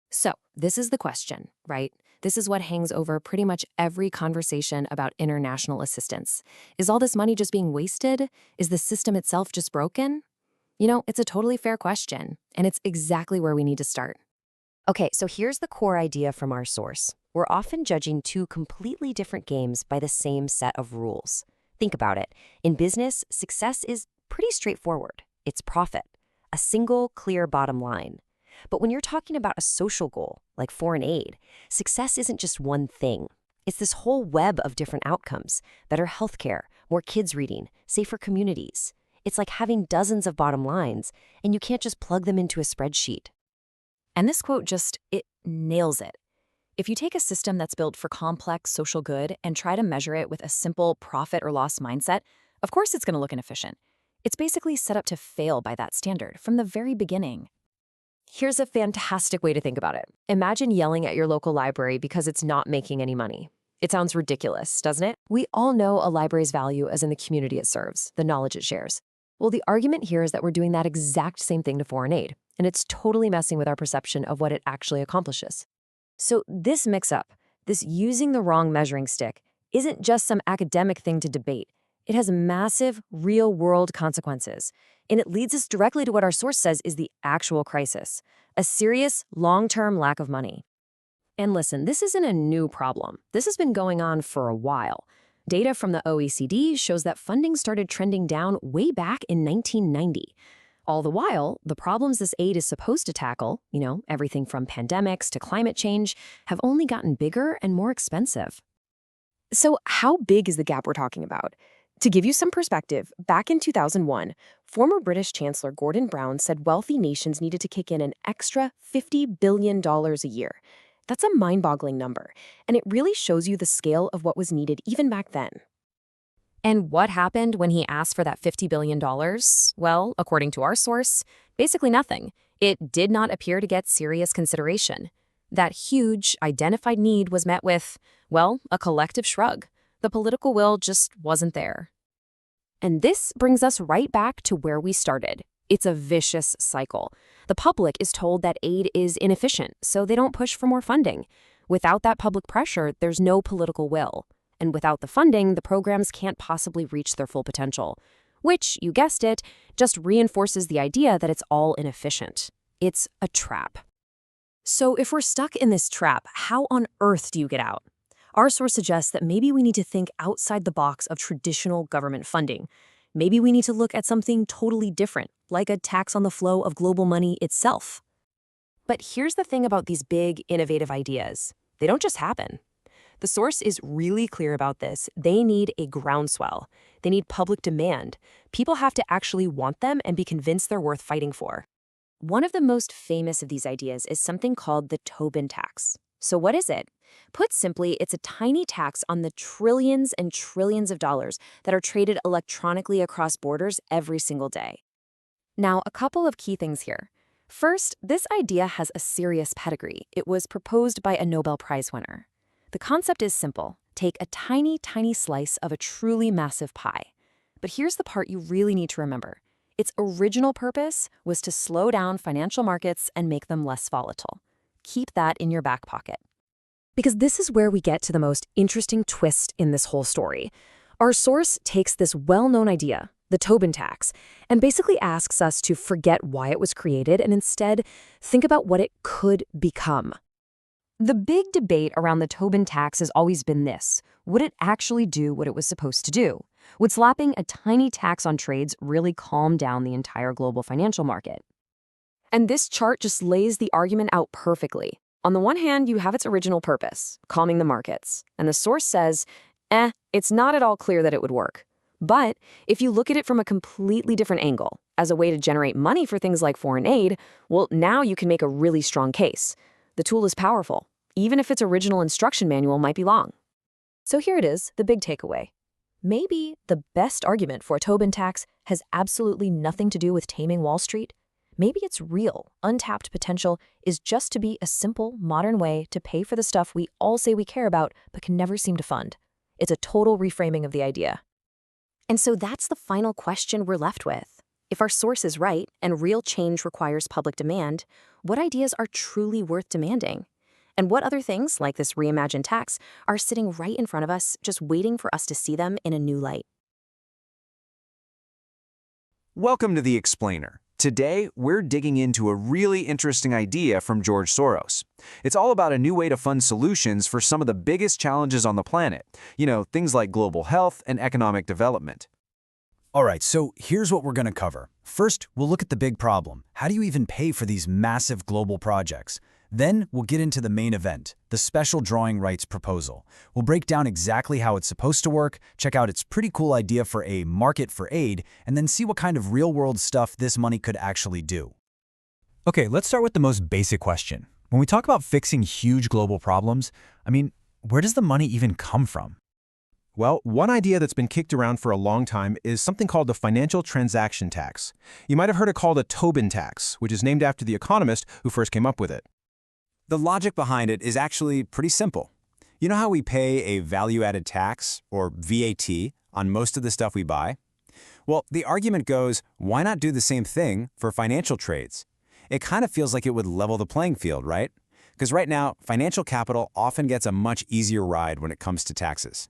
So this is the question, right? This is what hangs over pretty much every conversation about international assistance. Is all this money just being wasted? Is the system itself just broken? It's a totally fair question, and it's exactly where we need to start.
Okay, so here's the core idea from our source. We're often judging two completely different games by the same set of rules. Think about it. In business, success is pretty straightforward. It's profit, a single, clear bottom line. But when you're talking about a social goal, like foreign aid, success isn't just one thing. It's this whole web of different outcomes: better healthcare, more kids reading, safer communities. It's like having dozens of bottom lines, and you can't just plug them into a spreadsheet.
And this quote it nails it. If you take a system that's built for complex social good and try to measure it with a simple profit or loss mindset, of course it's going to look inefficient. It's basically set up to fail by that standard from the very beginning.
Here's a fantastic way to think about it. Imagine yelling at your local library because it's not making any money. It sounds ridiculous, doesn't it? We all know a library's value is in the community it serves, the knowledge it shares.
Well, the argument here is that we're doing that exact same thing to foreign aid, and it's totally messing with our perception of what it actually accomplishes. So this mix-up, this using the wrong measuring stick, isn't just some academic thing to debate. It has massive, real-world consequences, and it leads us directly to what our source says is the actual crisis, a serious, long-term lack of money. And listen, this isn't a new problem. This has been going on for a while. Data from the OECD shows that funding started trending down way back in 1990. All the while, the problems this aid is supposed to tackle, everything from pandemics to climate change, have only gotten bigger and more expensive. So how big is the gap we're talking about? To give you some perspective, back in 2001, former British Chancellor Gordon Brown said wealthy nations needed to kick in an extra $50 billion a year. That's a mind-boggling number, and it really shows you the scale of what was needed even back then.
And what happened when he asked for that $50 billion? Well, according to our source, basically nothing. It did not appear to get serious consideration. That huge, identified need was met with, well, a collective shrug. The political will just wasn't there. And this brings us right back to where we started. It's a vicious cycle. The public is told that aid is inefficient, so they don't push for more funding. Without that public pressure, there's no political will. And without the funding, the programs can't possibly reach their full potential, which, you guessed it, just reinforces the idea that it's all inefficient. It's a trap. So if we're stuck in this trap, how on earth do you get out? Our source suggests that maybe we need to think outside the box of traditional government funding. Maybe we need to look at something totally different, like a tax on the flow of global money itself. But here's the thing about these big, innovative ideas. They don't just happen. The source is really clear about this. They need a groundswell. They need public demand. People have to actually want them and be convinced they're worth fighting for. One of the most famous of these ideas is something called the Tobin tax. So what is it? Put simply, it's a tiny tax on the trillions and trillions of dollars that are traded electronically across borders every single day. Now, a couple of key things here. First, this idea has a serious pedigree. It was proposed by a Nobel Prize winner. The concept is simple. Take a tiny, tiny slice of a truly massive pie. But here's the part you really need to remember. Its original purpose was to slow down financial markets and make them less volatile. Keep that in your back pocket. Because this is where we get to the most interesting twist in this whole story. Our source takes this well-known idea, the Tobin tax, and basically asks us to forget why it was created and instead think about what it could become. The big debate around the Tobin tax has always been this. Would it actually do what it was supposed to do? Would slapping a tiny tax on trades really calm down the entire global financial market? And this chart just lays the argument out perfectly. On the one hand, you have its original purpose, calming the markets. And the source says, it's not at all clear that it would work. But if you look at it from a completely different angle, as a way to generate money for things like foreign aid, well, now you can make a really strong case. The tool is powerful, even if its original instruction manual might be long. So here it is, the big takeaway. Maybe the best argument for a Tobin tax has absolutely nothing to do with taming Wall Street. Maybe its real, untapped potential is just to be a simple, modern way to pay for the stuff we all say we care about but can never seem to fund. It's a total reframing of the idea. And so that's the final question we're left with. If our source is right and real change requires public demand, what ideas are truly worth demanding? And what other things, like this reimagined tax, are sitting right in front of us, just waiting for us to see them in a new light?
Welcome to The Explainer. Today, we're digging into a really interesting idea from George Soros. It's all about a new way to fund solutions for some of the biggest challenges on the planet. Things like global health and economic development.
All right, so here's what we're going to cover. First, we'll look at the big problem. How do you even pay for these massive global projects? Then we'll get into the main event, the special drawing rights proposal. We'll break down exactly how it's supposed to work, check out its pretty cool idea for a market for aid, and then see what kind of real-world stuff this money could actually do.
Okay, let's start with the most basic question. When we talk about fixing huge global problems, where does the money even come from?
Well, one idea that's been kicked around for a long time is something called the financial transaction tax. You might have heard it called a Tobin tax, which is named after the economist who first came up with it.
The logic behind it is actually pretty simple. You know how we pay a value-added tax, or VAT, on most of the stuff we buy? Well, the argument goes, why not do the same thing for financial trades? It kind of feels like it would level the playing field, right? Because right now, financial capital often gets a much easier ride when it comes to taxes.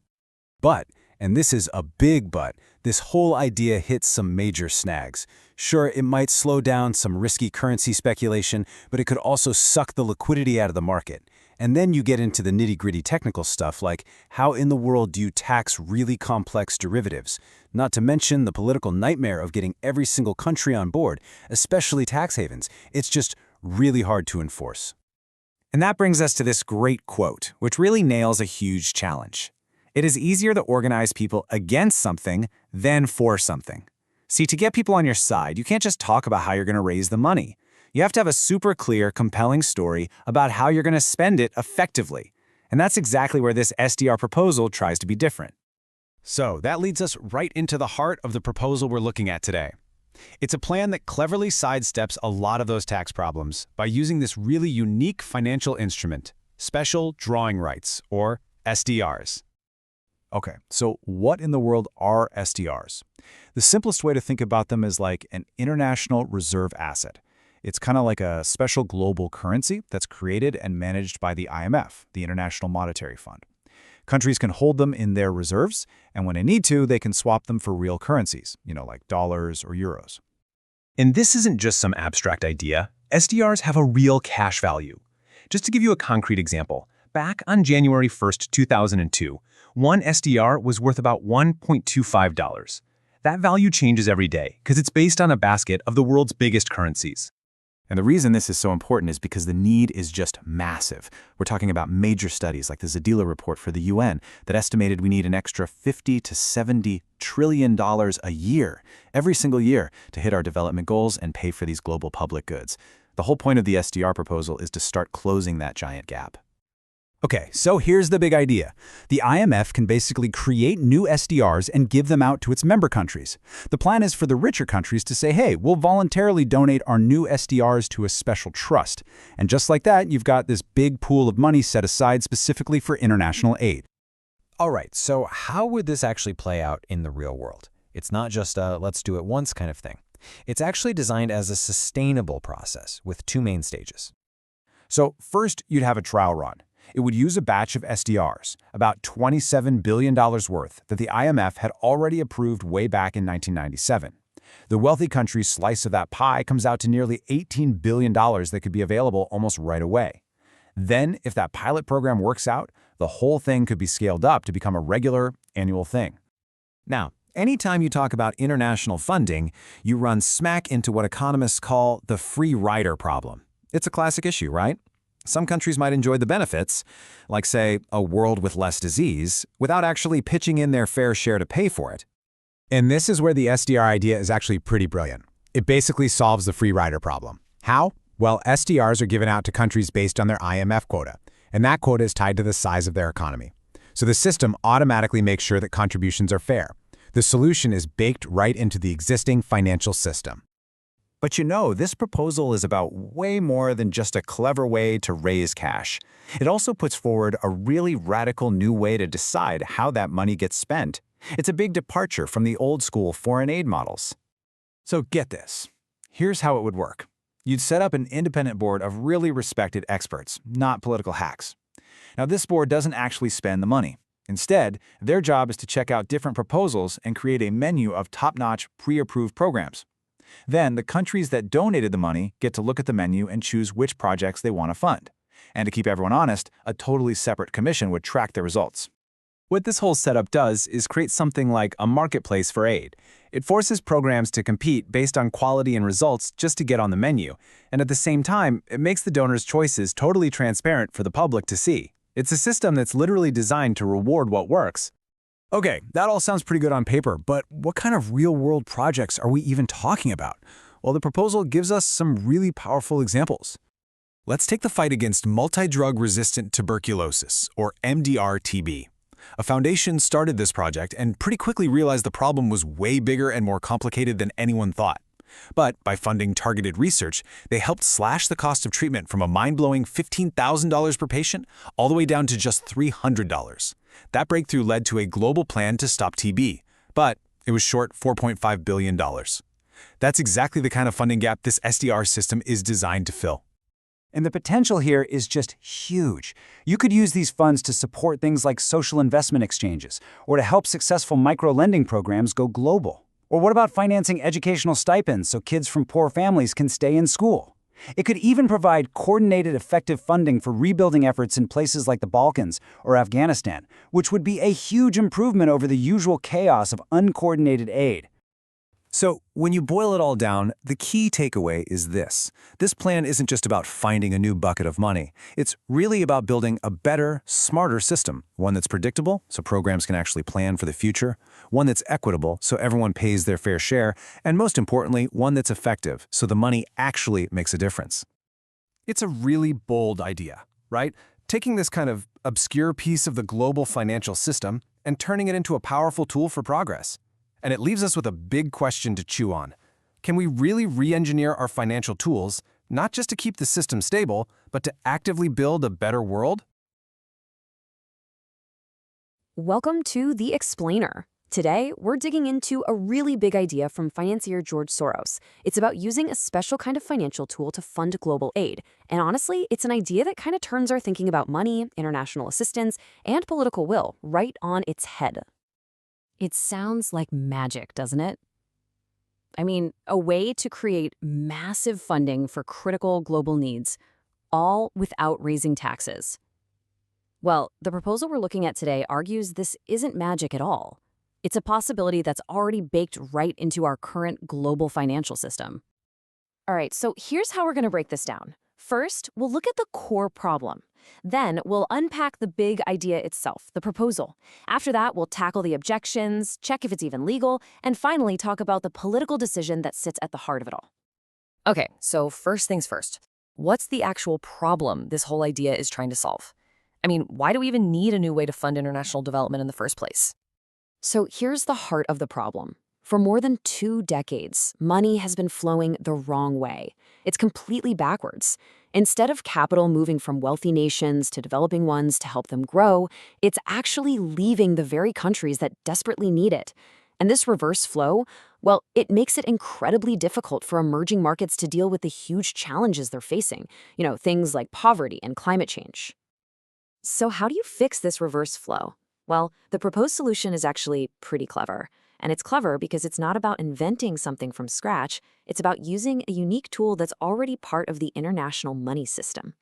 But, and this is a big but, this whole idea hits some major snags. Sure, it might slow down some risky currency speculation, but it could also suck the liquidity out of the market. And then you get into the nitty-gritty technical stuff like how in the world do you tax really complex derivatives? Not to mention the political nightmare of getting every single country on board, especially tax havens. It's just really hard to enforce.
And that brings us to this great quote, which really nails a huge challenge. It is easier to organize people against something than for something. See, to get people on your side, you can't just talk about how you're going to raise the money. You have to have a super clear, compelling story about how you're going to spend it effectively. And that's exactly where this SDR proposal tries to be different.
So that leads us right into the heart of the proposal we're looking at today. It's a plan that cleverly sidesteps a lot of those tax problems by using this really unique financial instrument, special drawing rights, or SDRs.
Okay, so what in the world are SDRs? The simplest way to think about them is like an international reserve asset. It's kind of like a special global currency that's created and managed by the IMF, the International Monetary Fund. Countries can hold them in their reserves, and when they need to, they can swap them for real currencies, like dollars or euros.
And this isn't just some abstract idea. SDRs have a real cash value. Just to give you a concrete example, back on January 1st, 2002, one SDR was worth about $1.25. That value changes every day because it's based on a basket of the world's biggest currencies.
And the reason this is so important is because the need is just massive. We're talking about major studies like the Zadila report for the UN that estimated we need an extra $50 to $70 trillion a year, every single year, to hit our development goals and pay for these global public goods. The whole point of the SDR proposal is to start closing that giant gap.
Okay, so here's the big idea. The IMF can basically create new SDRs and give them out to its member countries. The plan is for the richer countries to say, hey, we'll voluntarily donate our new SDRs to a special trust. And just like that, you've got this big pool of money set aside specifically for international aid.
All right, so how would this actually play out in the real world? It's not just a let's do it once kind of thing. It's actually designed as a sustainable process with two main stages.
So first, you'd have a trial run. It would use a batch of SDRs, about $27 billion worth, that the IMF had already approved way back in 1997. The wealthy country's slice of that pie comes out to nearly $18 billion that could be available almost right away. Then, if that pilot program works out, the whole thing could be scaled up to become a regular, annual thing.
Now, anytime you talk about international funding, you run smack into what economists call the free rider problem. It's a classic issue, right? Some countries might enjoy the benefits, like, say, a world with less disease, without actually pitching in their fair share to pay for it.
And this is where the SDR idea is actually pretty brilliant. It basically solves the free rider problem. How? Well, SDRs are given out to countries based on their IMF quota, and that quota is tied to the size of their economy. So the system automatically makes sure that contributions are fair. The solution is baked right into the existing financial system.
But this proposal is about way more than just a clever way to raise cash. It also puts forward a really radical new way to decide how that money gets spent. It's a big departure from the old-school foreign aid models. So get this. Here's how it would work. You'd set up an independent board of really respected experts, not political hacks. Now, this board doesn't actually spend the money. Instead, their job is to check out different proposals and create a menu of top-notch, pre-approved programs. Then, the countries that donated the money get to look at the menu and choose which projects they want to fund. And to keep everyone honest, a totally separate commission would track their results.
What this whole setup does is create something like a marketplace for aid. It forces programs to compete based on quality and results just to get on the menu. And at the same time, it makes the donors' choices totally transparent for the public to see. It's a system that's literally designed to reward what works.
Okay, that all sounds pretty good on paper, but what kind of real-world projects are we even talking about? Well, the proposal gives us some really powerful examples.
Let's take the fight against multi-drug-resistant tuberculosis, or MDR-TB. A foundation started this project and pretty quickly realized the problem was way bigger and more complicated than anyone thought. But by funding targeted research, they helped slash the cost of treatment from a mind-blowing $15,000 per patient all the way down to just $300. That breakthrough led to a global plan to stop TB. But
It was short $4.5 billion. That's exactly the kind of funding gap this SDR system is designed to fill.
And the potential here is just huge. You could use these funds to support things like social investment exchanges, or to help successful micro-lending programs go global. Or what about financing educational stipends so kids from poor families can stay in school? It could even provide coordinated, effective funding for rebuilding efforts in places like the Balkans or Afghanistan, which would be a huge improvement over the usual chaos of uncoordinated aid.
So, when you boil it all down, the key takeaway is this. This plan isn't just about finding a new bucket of money. It's really about building a better, smarter system. One that's predictable, so programs can actually plan for the future. One that's equitable, so everyone pays their fair share. And most importantly, one that's effective, so the money actually makes a difference. It's a really bold idea, right? Taking this kind of obscure piece of the global financial system and turning it into a powerful tool for progress. And it leaves us with a big question to chew on. Can we really re-engineer our financial tools, not just to keep the system stable, but to actively build a better world?
Welcome to The Explainer. Today, we're digging into a really big idea from financier George Soros. It's about using a special kind of financial tool to fund global aid. And honestly, it's an idea that kind of turns our thinking about money, international assistance, and political will right on its head. It sounds like magic, doesn't it? I mean, a way to create massive funding for critical global needs, all without raising taxes. Well, the proposal we're looking at today argues this isn't magic at all. It's a possibility that's already baked right into our current global financial system. All right, so here's how we're going to break this down. First, we'll look at the core problem. Then we'll unpack the big idea itself, the proposal. After that, we'll tackle the objections, check if it's even legal, and finally talk about the political decision that sits at the heart of it all.
Okay, so first things first. What's the actual problem this whole idea is trying to solve? I mean, why do we even need a new way to fund international development in the first place?
So here's the heart of the problem. For more than 2 decades, money has been flowing the wrong way. It's completely backwards. Instead of capital moving from wealthy nations to developing ones to help them grow, it's actually leaving the very countries that desperately need it. And this reverse flow, well, it makes it incredibly difficult for emerging markets to deal with the huge challenges they're facing. Things like poverty and climate change. So how do you fix this reverse flow? Well, the proposed solution is actually pretty clever. And it's clever because it's not about inventing something from scratch. It's about using a unique tool that's already part of the international money system.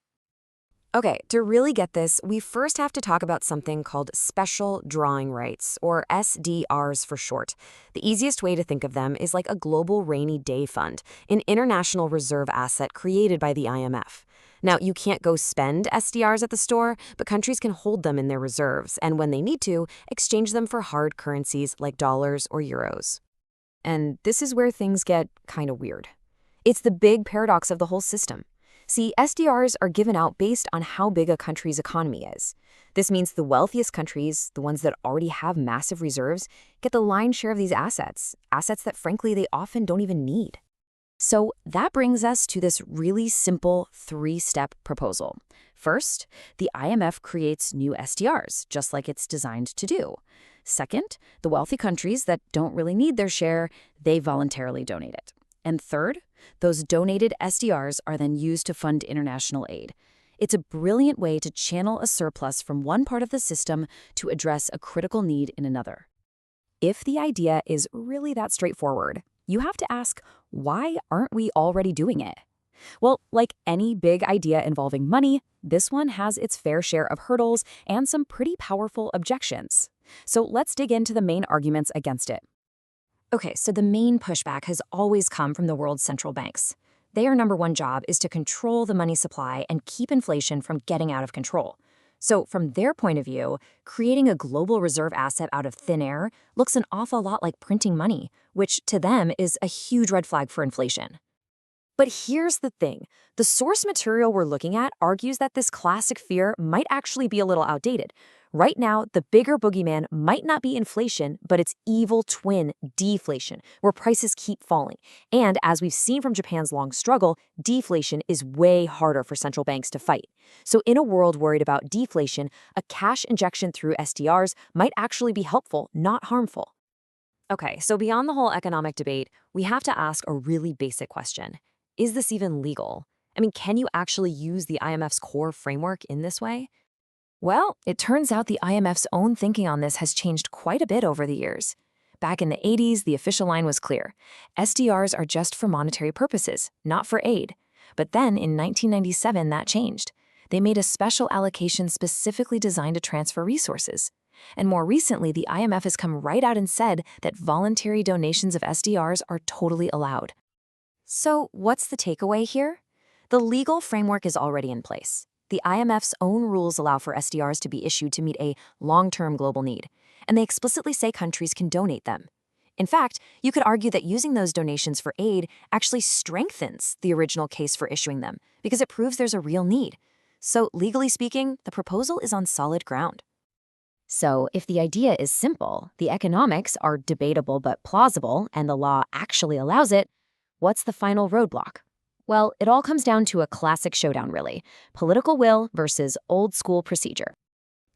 Okay, to really get this, we first have to talk about something called special drawing rights, or SDRs for short. The easiest way to think of them is like a global rainy day fund, an international reserve asset created by the IMF. Now, you can't go spend SDRs at the store, but countries can hold them in their reserves, and when they need to, exchange them for hard currencies like dollars or euros. And this is where things get kind of weird. It's the big paradox of the whole system. See, SDRs are given out based on how big a country's economy is. This means the wealthiest countries, the ones that already have massive reserves, get the lion's share of these assets that frankly they often don't even need. So that brings us to this really simple 3-step proposal. First, the IMF creates new SDRs, just like it's designed to do. Second, the wealthy countries that don't really need their share, they voluntarily donate it. And third, those donated SDRs are then used to fund international aid. It's a brilliant way to channel a surplus from one part of the system to address a critical need in another. If the idea is really that straightforward, you have to ask, why aren't we already doing it? Well, like any big idea involving money, this one has its fair share of hurdles and some pretty powerful objections. So let's dig into the main arguments against it. Okay, so the main pushback has always come from the world's central banks. Their number one job is to control the money supply and keep inflation from getting out of control. So from their point of view, creating a global reserve asset out of thin air looks an awful lot like printing money, which to them is a huge red flag for inflation. But here's the thing. The source material we're looking at argues that this classic fear might actually be a little outdated. Right now, the bigger boogeyman might not be inflation, but its evil twin, deflation, where prices keep falling. And as we've seen from Japan's long struggle, deflation is way harder for central banks to fight. So in a world worried about deflation, a cash injection through SDRs might actually be helpful, not harmful. Okay, so beyond the whole economic debate, we have to ask a really basic question. Is this even legal? I mean, can you actually use the IMF's core framework in this way? Well, it turns out the IMF's own thinking on this has changed quite a bit over the years. Back in the 80s, the official line was clear. SDRs are just for monetary purposes, not for aid. But then, in 1997, that changed. They made a special allocation specifically designed to transfer resources. And more recently, the IMF has come right out and said that voluntary donations of SDRs are totally allowed. So, what's the takeaway here? The legal framework is already in place. The IMF's own rules allow for SDRs to be issued to meet a long-term global need, and they explicitly say countries can donate them. In fact, you could argue that using those donations for aid actually strengthens the original case for issuing them, because it proves there's a real need. So, legally speaking, the proposal is on solid ground.
So, if the idea is simple, the economics are debatable but plausible, and the law actually allows it, what's the final roadblock? Well, it all comes down to a classic showdown, really. Political will versus old-school procedure.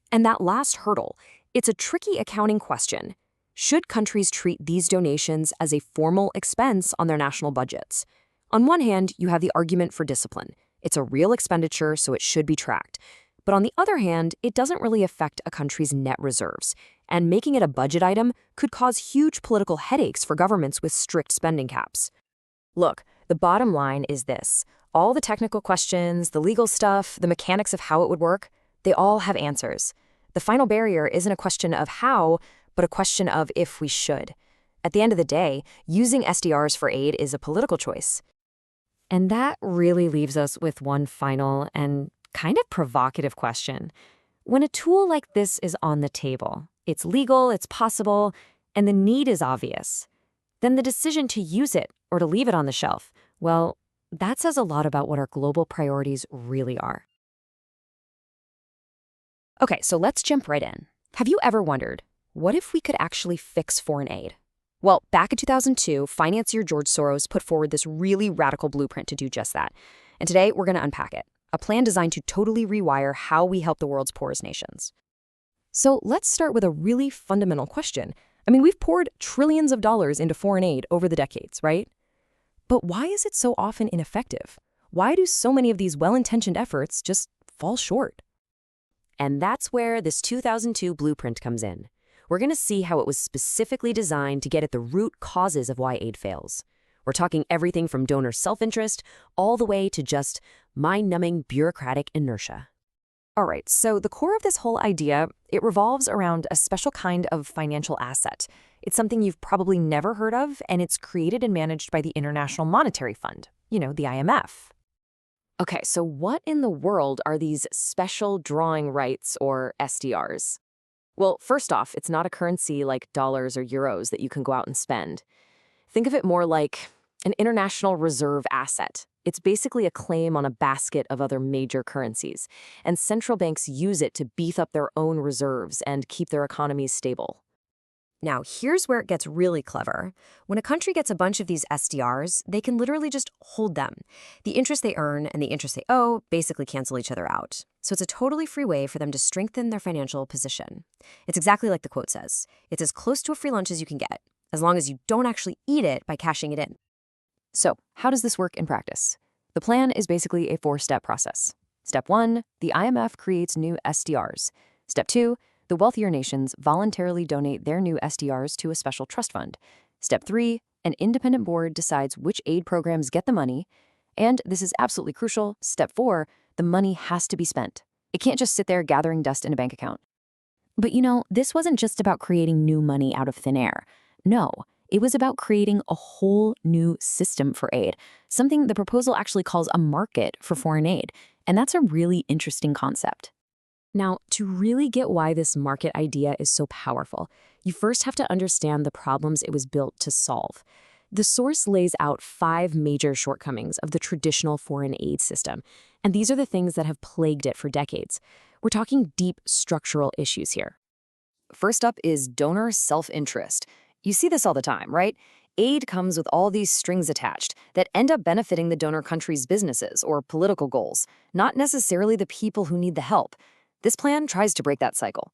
And that last hurdle, it's a tricky accounting question. Should countries treat these donations as a formal expense on their national budgets? On one hand, you have the argument for discipline. It's a real expenditure, so it should be tracked. But on the other hand, it doesn't really affect a country's net reserves, and making it a budget item could cause huge political headaches for governments with strict spending caps. Look, the bottom line is this. All the technical questions, the legal stuff, the mechanics of how it would work, they all have answers. The final barrier isn't a question of how, but a question of if we should. At the end of the day, using SDRs for aid is a political choice.
And that really leaves us with one final and kind of provocative question. When a tool like this is on the table, it's legal, it's possible, and the need is obvious, then the decision to use it or to leave it on the shelf, well, that says a lot about what our global priorities really are.
Okay, so let's jump right in. Have you ever wondered, what if we could actually fix foreign aid? Well, back in 2002, financier George Soros put forward this really radical blueprint to do just that. And today, we're going to unpack it. A plan designed to totally rewire how we help the world's poorest nations. So let's start with a really fundamental question. I mean, we've poured trillions of dollars into foreign aid over the decades, right? But why is it so often ineffective? Why do so many of these well-intentioned efforts just fall short? And that's where this 2002 blueprint comes in. We're going to see how it was specifically designed to get at the root causes of why aid fails. We're talking everything from donor self-interest all the way to just mind-numbing bureaucratic inertia. All right, so the core of this whole idea, it revolves around a special kind of financial asset. It's something you've probably never heard of, and it's created and managed by the International Monetary Fund, the IMF. Okay, so what in the world are these special drawing rights, or SDRs? Well, first off, it's not a currency like dollars or euros that you can go out and spend. Think of it more like an international reserve asset. It's basically a claim on a basket of other major currencies, and central banks use it to beef up their own reserves and keep their economies stable. Now, here's where it gets really clever. When a country gets a bunch of these SDRs, they can literally just hold them. The interest they earn and the interest they owe basically cancel each other out. So it's a totally free way for them to strengthen their financial position. It's exactly like the quote says. It's as close to a free lunch as you can get, as long as you don't actually eat it by cashing it in. So, how does this work in practice? The plan is basically a 4-step process. Step 1, the IMF creates new SDRs. Step 2, the wealthier nations voluntarily donate their new SDRs to a special trust fund. Step 3, an independent board decides which aid programs get the money. And this is absolutely crucial, Step 4, the money has to be spent. It can't just sit there gathering dust in a bank account. But this wasn't just about creating new money out of thin air. No. It was about creating a whole new system for aid, something the proposal actually calls a market for foreign aid, and that's a really interesting concept. Now, to really get why this market idea is so powerful, you first have to understand the problems it was built to solve. The source lays out 5 major shortcomings of the traditional foreign aid system, and these are the things that have plagued it for decades. We're talking deep structural issues here. First up is donor self-interest. You see this all the time, right? Aid comes with all these strings attached that end up benefiting the donor country's businesses or political goals, not necessarily the people who need the help. This plan tries to break that cycle.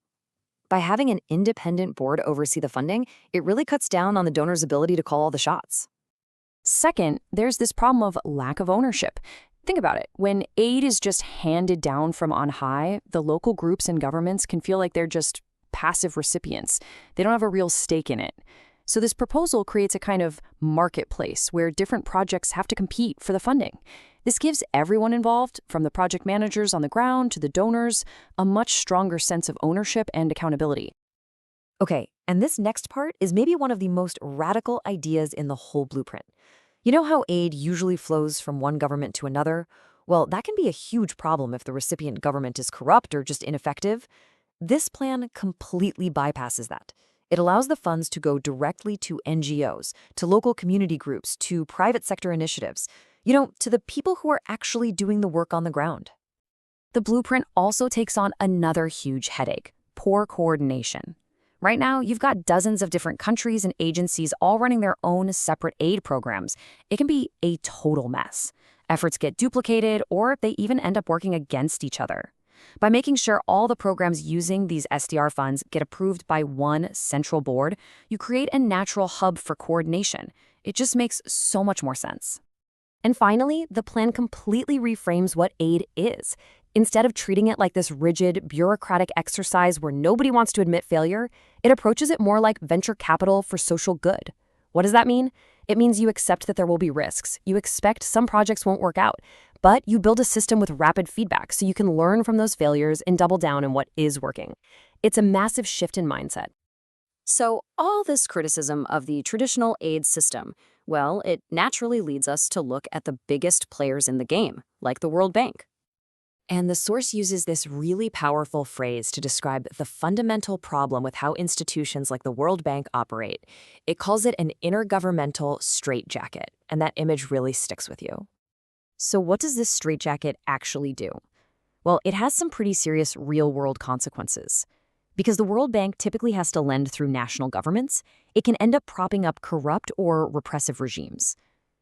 By having an independent board oversee the funding, it really cuts down on the donor's ability to call all the shots.
Second, there's this problem of lack of ownership. Think about it. When aid is just handed down from on high, the local groups and governments can feel like they're just passive recipients. They don't have a real stake in it. So this proposal creates a kind of marketplace where different projects have to compete for the funding. This gives everyone involved, from the project managers on the ground to the donors, a much stronger sense of ownership and accountability.
Okay, and this next part is maybe one of the most radical ideas in the whole blueprint. You know how aid usually flows from one government to another? Well, that can be a huge problem if the recipient government is corrupt or just ineffective. This plan completely bypasses that. It allows the funds to go directly to NGOs, to local community groups, to private sector initiatives, to the people who are actually doing the work on the ground.
The blueprint also takes on another huge headache: poor coordination. Right now, you've got dozens of different countries and agencies all running their own separate aid programs. It can be a total mess. Efforts get duplicated, or they even end up working against each other. By making sure all the programs using these SDR funds get approved by one central board, you create a natural hub for coordination. It just makes so much more sense.
And finally, the plan completely reframes what aid is. Instead of treating it like this rigid, bureaucratic exercise where nobody wants to admit failure, it approaches it more like venture capital for social good. What does that mean? It means you accept that there will be risks. You expect some projects won't work out, but you build a system with rapid feedback so you can learn from those failures and double down on what is working. It's a massive shift in mindset. So all this criticism of the traditional aid system, well, it naturally leads us to look at the biggest players in the game, like the World Bank. And the source uses this really powerful phrase to describe the fundamental problem with how institutions like the World Bank operate. It calls it an intergovernmental straitjacket, and that image really sticks with you. So what does this straitjacket actually do? Well, it has some pretty serious real-world consequences. Because the World Bank typically has to lend through national governments, it can end up propping up corrupt or repressive regimes.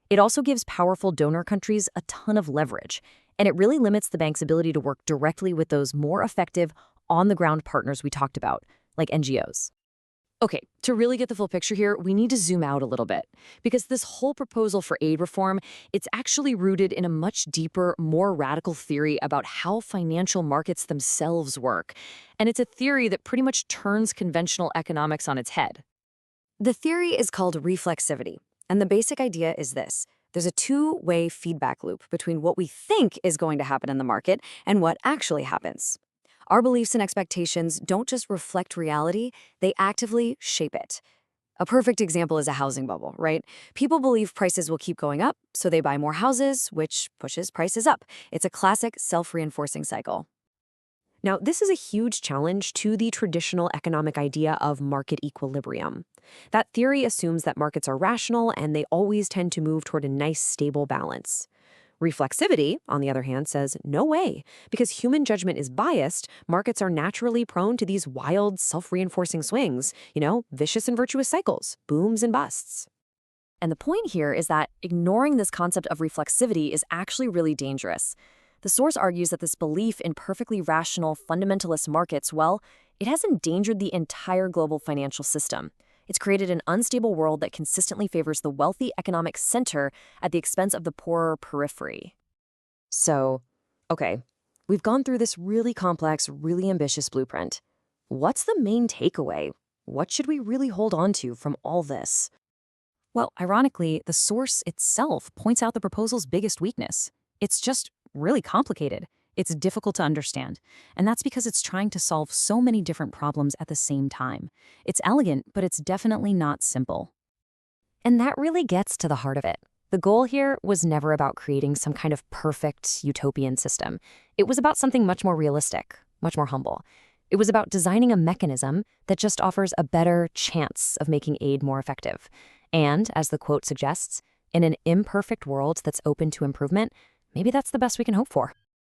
It also gives powerful donor countries a ton of leverage, and it really limits the bank's ability to work directly with those more effective, on-the-ground partners we talked about, like NGOs. Okay, to really get the full picture here, we need to zoom out a little bit, because this whole proposal for aid reform, it's actually rooted in a much deeper, more radical theory about how financial markets themselves work. And it's a theory that pretty much turns conventional economics on its head. The theory is called reflexivity, and the basic idea is this. There's a two-way feedback loop between what we think is going to happen in the market and what actually happens. Our beliefs and expectations don't just reflect reality, they actively shape it. A perfect example is a housing bubble, right? People believe prices will keep going up, so they buy more houses, which pushes prices up. It's a classic self-reinforcing cycle. Now, this is a huge challenge to the traditional economic idea of market equilibrium. That theory assumes that markets are rational and they always tend to move toward a nice, stable balance. Reflexivity, on the other hand, says no way. Because human judgment is biased, markets are naturally prone to these wild, self-reinforcing swings, vicious and virtuous cycles, booms and busts. And the point here is that ignoring this concept of reflexivity is actually really dangerous. The source argues that this belief in perfectly rational fundamentalist markets, well, it has endangered the entire global financial system. It's created an unstable world that consistently favors the wealthy economic center at the expense of the poorer periphery. So, okay, we've gone through this really complex, really ambitious blueprint. What's the main takeaway? What should we really hold on to from all this? Well, ironically, the source itself points out the proposal's biggest weakness. It's just really complicated. It's difficult to understand, and that's because it's trying to solve so many different problems at the same time. It's elegant, but it's definitely not simple. And that really gets to the heart of it. The goal here was never about creating some kind of perfect utopian system. It was about something much more realistic, much more humble. It was about designing a mechanism that just offers a better chance of making aid more effective. And, as the quote suggests, in an imperfect world that's open to improvement, maybe that's the best we can hope for.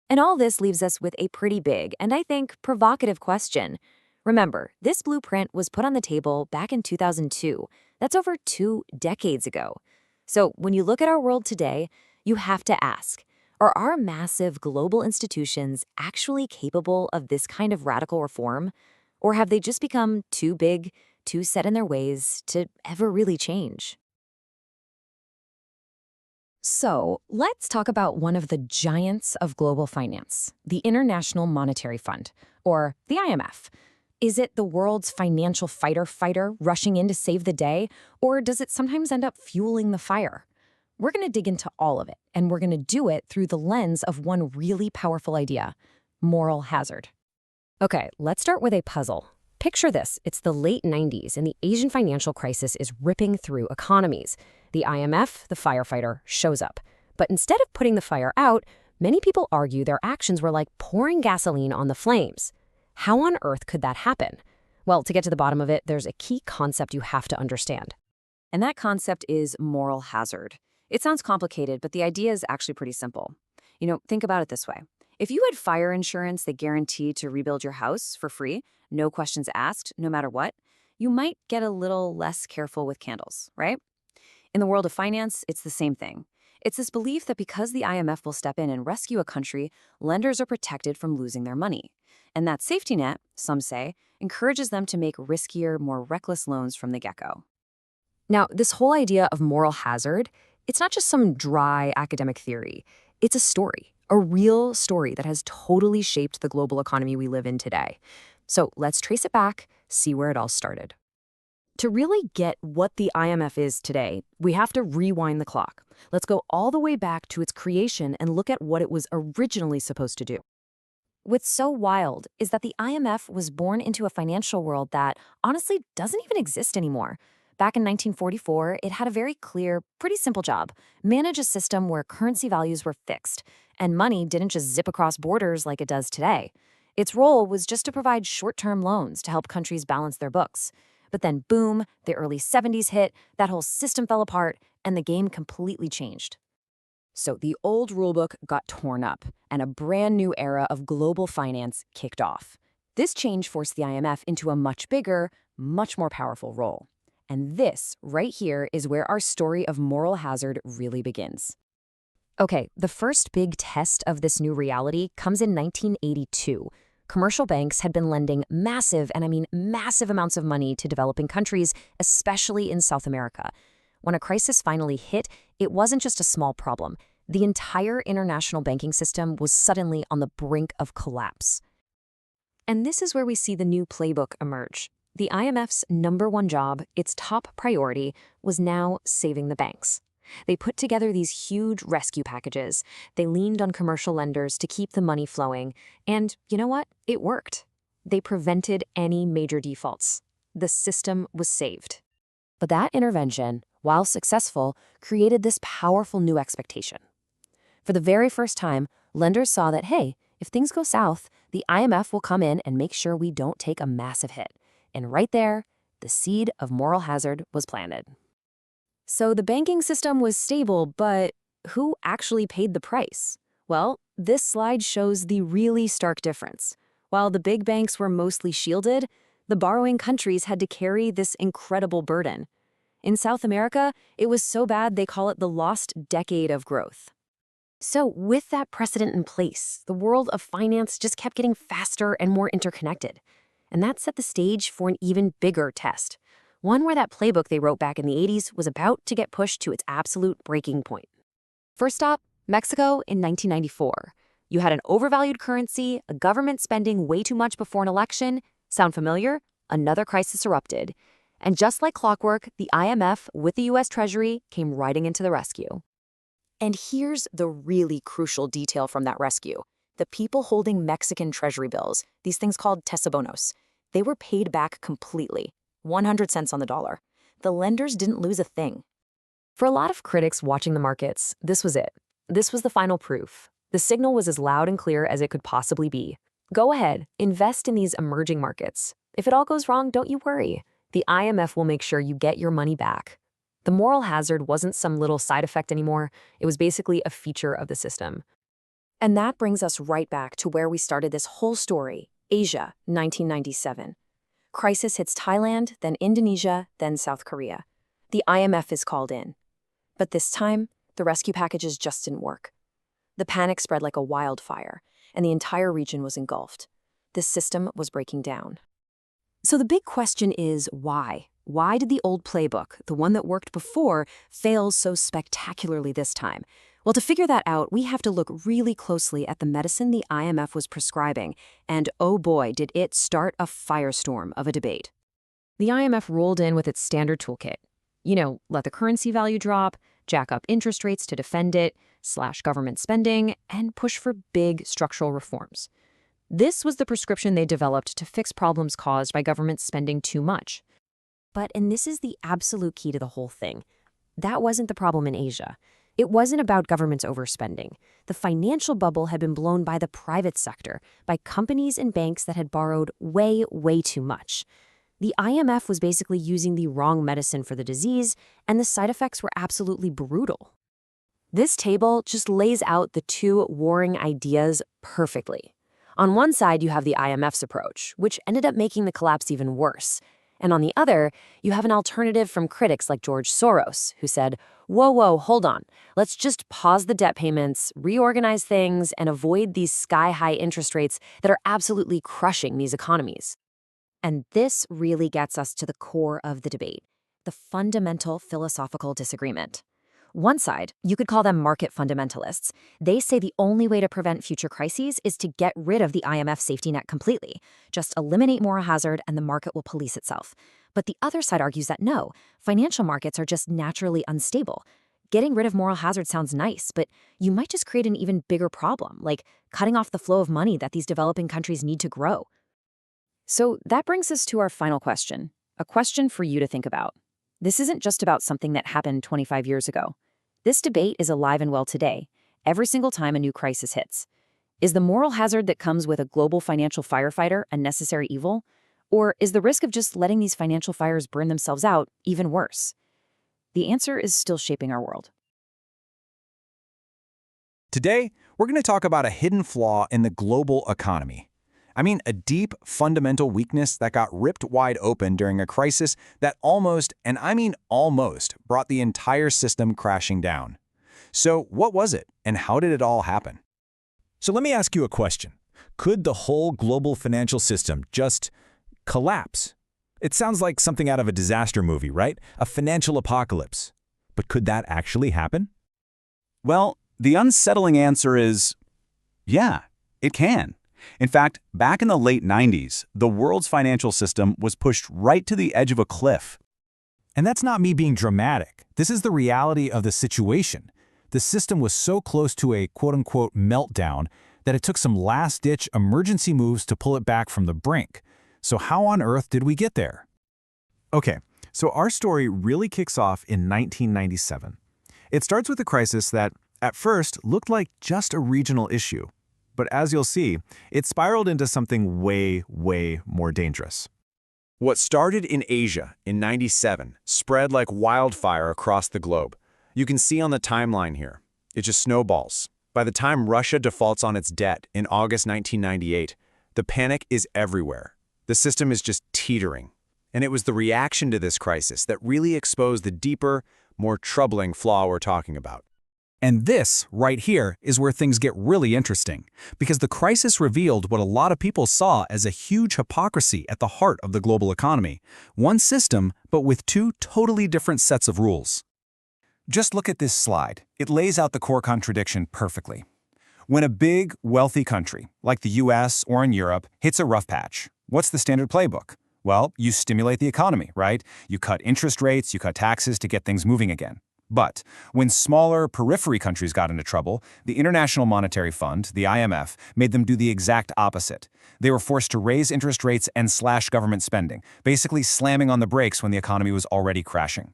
And all this leaves us with a pretty big, and I think provocative question. Remember, this blueprint was put on the table back in 2002. That's over 2 decades ago. So when you look at our world today, you have to ask, are our massive global institutions actually capable of this kind of radical reform? Or have they just become too big, too set in their ways to ever really change? So, let's talk about one of the giants of global finance, the International Monetary Fund, or the IMF. Is it the world's financial fighter rushing in to save the day, or does it sometimes end up fueling the fire? We're going to dig into all of it, and we're going to do it through the lens of one really powerful idea: moral hazard. Okay, let's start with a puzzle. Picture this. It's the late 90s, and the Asian financial crisis is ripping through economies. The IMF, the firefighter, shows up. But instead of putting the fire out, many people argue their actions were like pouring gasoline on the flames. How on earth could that happen? Well, to get to the bottom of it, there's a key concept you have to understand. And that concept is moral hazard. It sounds complicated, but the idea is actually pretty simple. Think about it this way. If you had fire insurance that guaranteed to rebuild your house for free, no questions asked, no matter what, you might get a little less careful with candles, right? In the world of finance, it's the same thing. It's this belief that because the IMF will step in and rescue a country, lenders are protected from losing their money. And that safety net, some say, encourages them to make riskier, more reckless loans from the get-go. Now, this whole idea of moral hazard, it's not just some dry academic theory. It's a story, a real story that has totally shaped the global economy we live in today. So let's trace it back, see where it all started. To really get what the IMF is today, we have to rewind the clock. Let's go all the way back to its creation and look at what it was originally supposed to do. What's so wild is that the IMF was born into a financial world that honestly doesn't even exist anymore. Back in 1944, it had a very clear, pretty simple job: manage a system where currency values were fixed, and money didn't just zip across borders like it does today. Its role was just to provide short-term loans to help countries balance their books. But then boom, the early 70s hit, that whole system fell apart, and the game completely changed. So the old rulebook got torn up, and a brand new era of global finance kicked off. This change forced the IMF into a much bigger, much more powerful role. And this, right here, is where our story of moral hazard really begins. Okay, the first big test of this new reality comes in 1982. Commercial banks had been lending massive, and I mean massive amounts of money to developing countries, especially in South America. When a crisis finally hit, it wasn't just a small problem. The entire international banking system was suddenly on the brink of collapse. And this is where we see the new playbook emerge. The IMF's #1 job, its top priority, was now saving the banks. They put together these huge rescue packages. They leaned on commercial lenders to keep the money flowing. And you know what? It worked. They prevented any major defaults. The system was saved. But that intervention, while successful, created this powerful new expectation. For the very first time, lenders saw that, hey, if things go south, the IMF will come in and make sure we don't take a massive hit. And right there, the seed of moral hazard was planted. So the banking system was stable, but who actually paid the price? Well, this slide shows the really stark difference. While the big banks were mostly shielded, the borrowing countries had to carry this incredible burden. In South America, it was so bad they call it the lost decade of growth. So with that precedent in place, the world of finance just kept getting faster and more interconnected. And that set the stage for an even bigger test. One where that playbook they wrote back in the 80s was about to get pushed to its absolute breaking point. First stop, Mexico in 1994. You had an overvalued currency, a government spending way too much before an election. Sound familiar? Another crisis erupted. And just like clockwork, the IMF with the US Treasury came riding into the rescue. And here's the really crucial detail from that rescue. The people holding Mexican Treasury bills, these things called tesobonos, they were paid back completely. 100 cents on the dollar. The lenders didn't lose a thing. For a lot of critics watching the markets, this was it. This was the final proof. The signal was as loud and clear as it could possibly be. Go ahead, invest in these emerging markets. If it all goes wrong, don't you worry. The IMF will make sure you get your money back. The moral hazard wasn't some little side effect anymore. It was basically a feature of the system. And that brings us right back to where we started this whole story, Asia, 1997. Crisis hits Thailand, then Indonesia, then South Korea. The IMF is called in. But this time, the rescue packages just didn't work. The panic spread like a wildfire, and the entire region was engulfed. This system was breaking down. So the big question is why? Why did the old playbook, the one that worked before, fail so spectacularly this time? Well, to figure that out, we have to look really closely at the medicine the IMF was prescribing, and oh boy, did it start a firestorm of a debate.
The IMF rolled in with its standard toolkit. Let the currency value drop, jack up interest rates to defend it, slash government spending, and push for big structural reforms. This was the prescription they developed to fix problems caused by governments spending too much.
And this is the absolute key to the whole thing. That wasn't the problem in Asia. It wasn't about governments overspending. The financial bubble had been blown by the private sector, by companies and banks that had borrowed way, way too much. The IMF was basically using the wrong medicine for the disease, and the side effects were absolutely brutal. This table just lays out the two warring ideas perfectly. On one side, you have the IMF's approach, which ended up making the collapse even worse. And on the other, you have an alternative from critics like George Soros, who said, whoa, hold on. Let's just pause the debt payments, reorganize things, and avoid these sky-high interest rates that are absolutely crushing these economies. And this really gets us to the core of the debate, the fundamental philosophical disagreement. One side, you could call them market fundamentalists. They say the only way to prevent future crises is to get rid of the IMF safety net completely. Just eliminate moral hazard and the market will police itself. But the other side argues that no, financial markets are just naturally unstable. Getting rid of moral hazard sounds nice, but you might just create an even bigger problem, like cutting off the flow of money that these developing countries need to grow.
So that brings us to our final question, a question for you to think about. This isn't just about something that happened 25 years ago. This debate is alive and well today, every single time a new crisis hits. Is the moral hazard that comes with a global financial firefighter a necessary evil? Or is the risk of just letting these financial fires burn themselves out even worse? The answer is still shaping our world.
Today, we're going to talk about a hidden flaw in the global economy. I mean, a deep, fundamental weakness that got ripped wide open during a crisis that almost, and I mean almost, brought the entire system crashing down. So what was it, and how did it all happen?
So let me ask you a question. Could the whole global financial system just collapse? It sounds like something out of a disaster movie, right? A financial apocalypse. But could that actually happen?
Well, the unsettling answer is, yeah, it can. In fact, back in the late 90s, the world's financial system was pushed right to the edge of a cliff.
And that's not me being dramatic. This is the reality of the situation. The system was so close to a quote-unquote meltdown that it took some last-ditch emergency moves to pull it back from the brink. So how on earth did we get there?
Okay, so our story really kicks off in 1997. It starts with a crisis that, at first, looked like just a regional issue. But as you'll see, it spiraled into something way, way more dangerous.
What started in Asia in '97 spread like wildfire across the globe. You can see on the timeline here. It just snowballs. By the time Russia defaults on its debt in August 1998, the panic is everywhere. The system is just teetering. And it was the reaction to this crisis that really exposed the deeper, more troubling flaw we're talking about.
And this, right here, is where things get really interesting, because the crisis revealed what a lot of people saw as a huge hypocrisy at the heart of the global economy. One system, but with two totally different sets of rules. Just look at this slide. It lays out the core contradiction perfectly. When a big, wealthy country, like the US or in Europe, hits a rough patch, what's the standard playbook? Well, you stimulate the economy, right? You cut interest rates, you cut taxes to get things moving again. But when smaller periphery countries got into trouble, the International Monetary Fund, the IMF, made them do the exact opposite. They were forced to raise interest rates and slash government spending, basically slamming on the brakes when the economy was already crashing.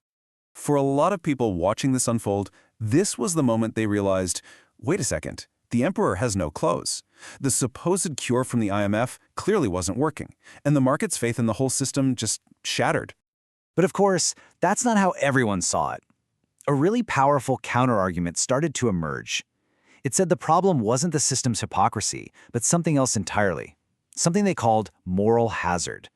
For a lot of people watching this unfold, this was the moment they realized, wait a second, the emperor has no clothes. The supposed cure from the IMF clearly wasn't working, and the market's faith in the whole system just shattered.
But of course, that's not how everyone saw it. A really powerful counterargument started to emerge. It said the problem wasn't the system's hypocrisy, but something else entirely. Something they called moral hazard.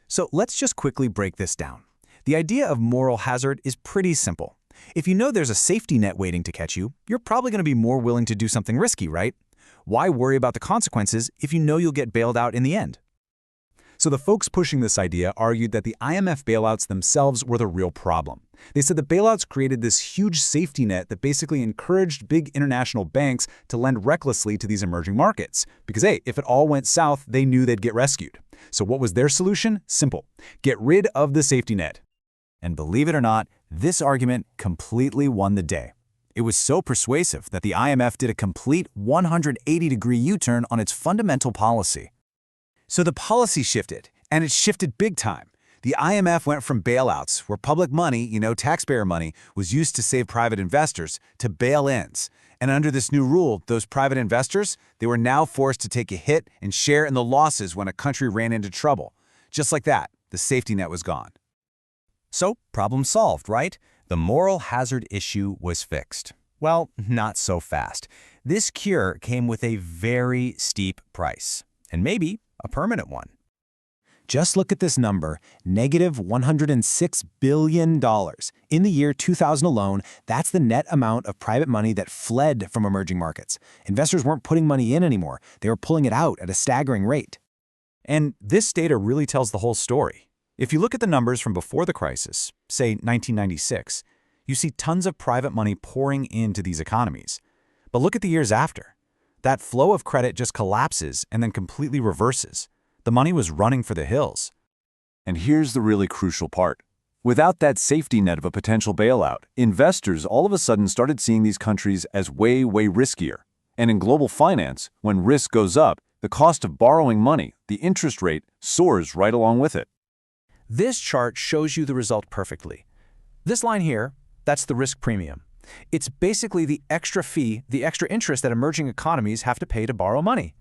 So let's just quickly break this down. The idea of moral hazard is pretty simple. If you know there's a safety net waiting to catch you, you're probably going to be more willing to do something risky, right? Why worry about the consequences if you know you'll get bailed out in the end?
So the folks pushing this idea argued that the IMF bailouts themselves were the real problem. They said the bailouts created this huge safety net that basically encouraged big international banks to lend recklessly to these emerging markets. Because, hey, if it all went south, they knew they'd get rescued. So what was their solution? Simple. Get rid of the safety net. And believe it or not, this argument completely won the day. It was so persuasive that the IMF did a complete 180-degree U-turn on its fundamental policy. So the policy shifted, and it shifted big time. The IMF went from bailouts, where public money, taxpayer money, was used to save private investors, to bail-ins. And under this new rule, those private investors, they were now forced to take a hit and share in the losses when a country ran into trouble. Just like that, the safety net was gone.
So, problem solved, right? The moral hazard issue was fixed. Well, not so fast. This cure came with a very steep price, and maybe a permanent one.
Just look at this number, negative $106 billion. In the year 2000 alone, that's the net amount of private money that fled from emerging markets. Investors weren't putting money in anymore. They were pulling it out at a staggering rate.
And this data really tells the whole story. If you look at the numbers from before the crisis, say 1996, you see tons of private money pouring into these economies. But look at the years after. That flow of credit just collapses and then completely reverses. The money was running for the hills. And here's the really crucial part. Without that safety net of a potential bailout, investors all of a sudden started seeing these countries as way, way riskier. And in global finance, when risk goes up, the cost of borrowing money, the interest rate, soars right along with it.
This chart shows you the result perfectly. This line here, that's the risk premium. It's basically the extra fee, the extra interest that emerging economies have to pay to borrow money.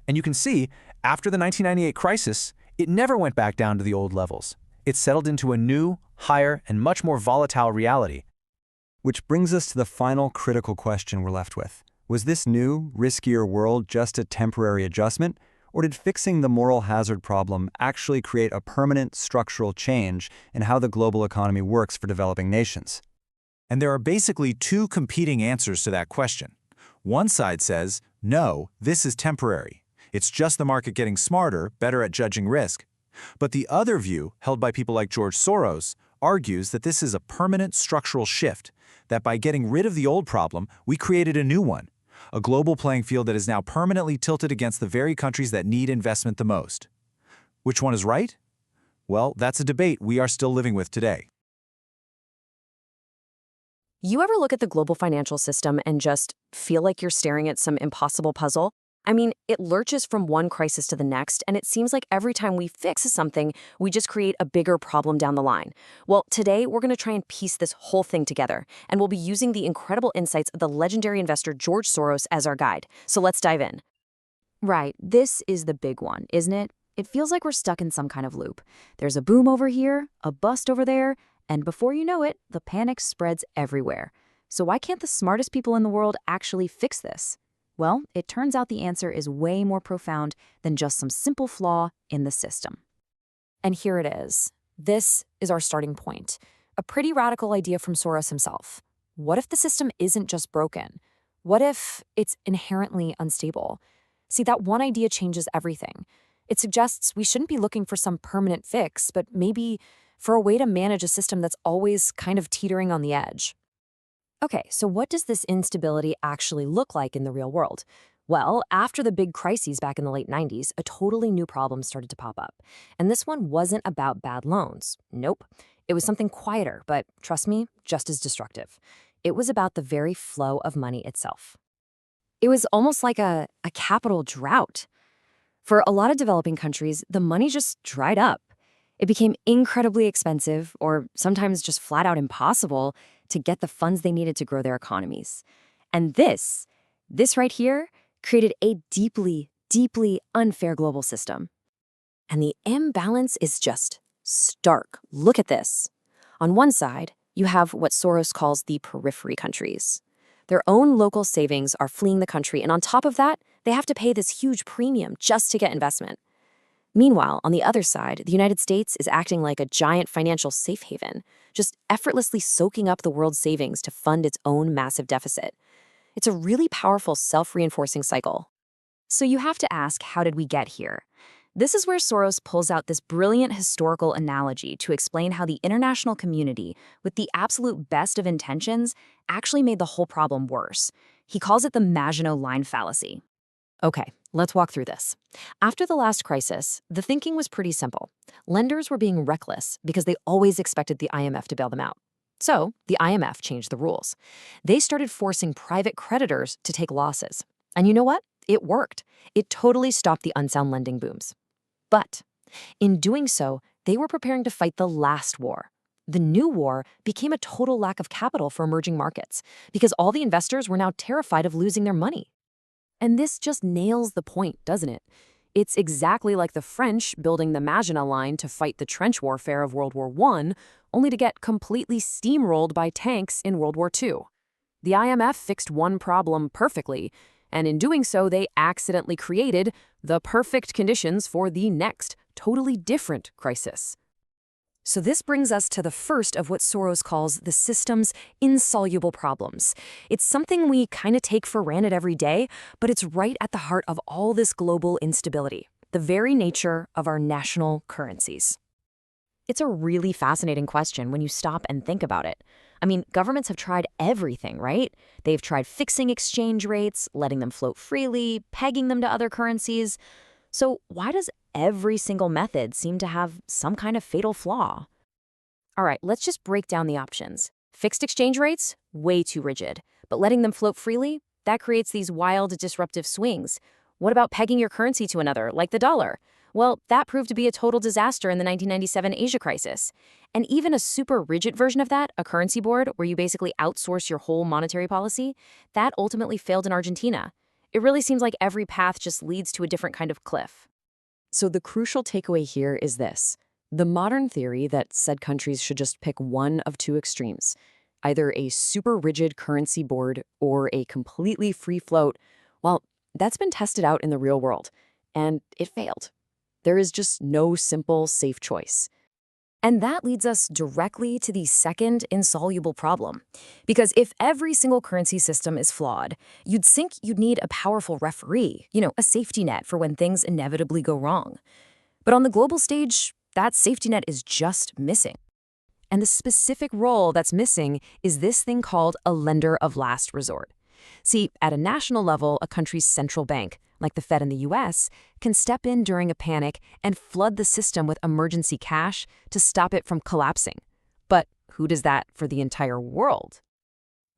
And you can see, after the 1998 crisis, it never went back down to the old levels. It settled into a new, higher, and much more volatile reality.
Which brings us to the final critical question we're left with. Was this new, riskier world just a temporary adjustment, or did fixing the moral hazard problem actually create a permanent structural change in how the global economy works for developing nations?
And there are basically two competing answers to that question. One side says, no, this is temporary. It's just the market getting smarter, better at judging risk. But the other view, held by people like George Soros, argues that this is a permanent structural shift, that by getting rid of the old problem, we created a new one, a global playing field that is now permanently tilted against the very countries that need investment the most. Which one is right? Well, that's a debate we are still living with today.
You ever look at the global financial system and just feel like you're staring at some impossible puzzle? I mean, it lurches from one crisis to the next, and it seems like every time we fix something, we just create a bigger problem down the line. Well, today we're going to try and piece this whole thing together, and we'll be using the incredible insights of the legendary investor George Soros as our guide. So let's dive in. Right, this is the big one, isn't it? It feels like we're stuck in some kind of loop. There's a boom over here, a bust over there, and before you know it, the panic spreads everywhere. So why can't the smartest people in the world actually fix this? Well, it turns out the answer is way more profound than just some simple flaw in the system. And here it is. This is our starting point. A pretty radical idea from Soros himself. What if the system isn't just broken? What if it's inherently unstable? See, that one idea changes everything. It suggests we shouldn't be looking for some permanent fix, but maybe for a way to manage a system that's always kind of teetering on the edge. Okay, so what does this instability actually look like in the real world? Well, after the big crises back in the late 90s, a totally new problem started to pop up. And this one wasn't about bad loans. Nope. It was something quieter, but trust me, just as destructive. It was about the very flow of money itself. It was almost like a capital drought. For a lot of developing countries, the money just dried up. It became incredibly expensive, or sometimes just flat out impossible, to get the funds they needed to grow their economies. And this right here, created a deeply, deeply unfair global system. And the imbalance is just stark. Look at this. On one side, you have what Soros calls the periphery countries. Their own local savings are fleeing the country, and on top of that, they have to pay this huge premium just to get investment. Meanwhile, on the other side, the United States is acting like a giant financial safe haven, just effortlessly soaking up the world's savings to fund its own massive deficit. It's a really powerful self-reinforcing cycle. So you have to ask, how did we get here? This is where Soros pulls out this brilliant historical analogy to explain how the international community, with the absolute best of intentions, actually made the whole problem worse. He calls it the Maginot Line fallacy. Okay, let's walk through this. After the last crisis, the thinking was pretty simple. Lenders were being reckless because they always expected the IMF to bail them out. So the IMF changed the rules. They started forcing private creditors to take losses. And you know what? It worked. It totally stopped the unsound lending booms. But in doing so, they were preparing to fight the last war. The new war became a total lack of capital for emerging markets because all the investors were now terrified of losing their money. And this just nails the point, doesn't it? It's exactly like the French building the Maginot Line to fight the trench warfare of World War I, only to get completely steamrolled by tanks in World War II. The IMF fixed one problem perfectly, and in doing so, they accidentally created the perfect conditions for the next, totally different crisis. So this brings us to the first of what Soros calls the system's insoluble problems. It's something we kind of take for granted every day, but it's right at the heart of all this global instability, the very nature of our national currencies. It's a really fascinating question when you stop and think about it. I mean, governments have tried everything, right? They've tried fixing exchange rates, letting them float freely, pegging them to other currencies. So why does every single method seem to have some kind of fatal flaw? All right, let's just break down the options. Fixed exchange rates? Way too rigid. But letting them float freely? That creates these wild, disruptive swings. What about pegging your currency to another, like the dollar? Well, that proved to be a total disaster in the 1997 Asia crisis. And even a super rigid version of that, a currency board, where you basically outsource your whole monetary policy, that ultimately failed in Argentina. It really seems like every path just leads to a different kind of cliff.
So the crucial takeaway here is this. The modern theory that said countries should just pick one of two extremes, either a super rigid currency board or a completely free float, well, that's been tested out in the real world, and it failed. There is just no simple, safe choice. And that leads us directly to the second insoluble problem. Because if every single currency system is flawed, you'd think you'd need a powerful referee, a safety net for when things inevitably go wrong. But on the global stage, that safety net is just missing. And the specific role that's missing is this thing called a lender of last resort. See, at a national level, a country's central bank, like the Fed in the US, can step in during a panic and flood the system with emergency cash to stop it from collapsing. But who does that for the entire world?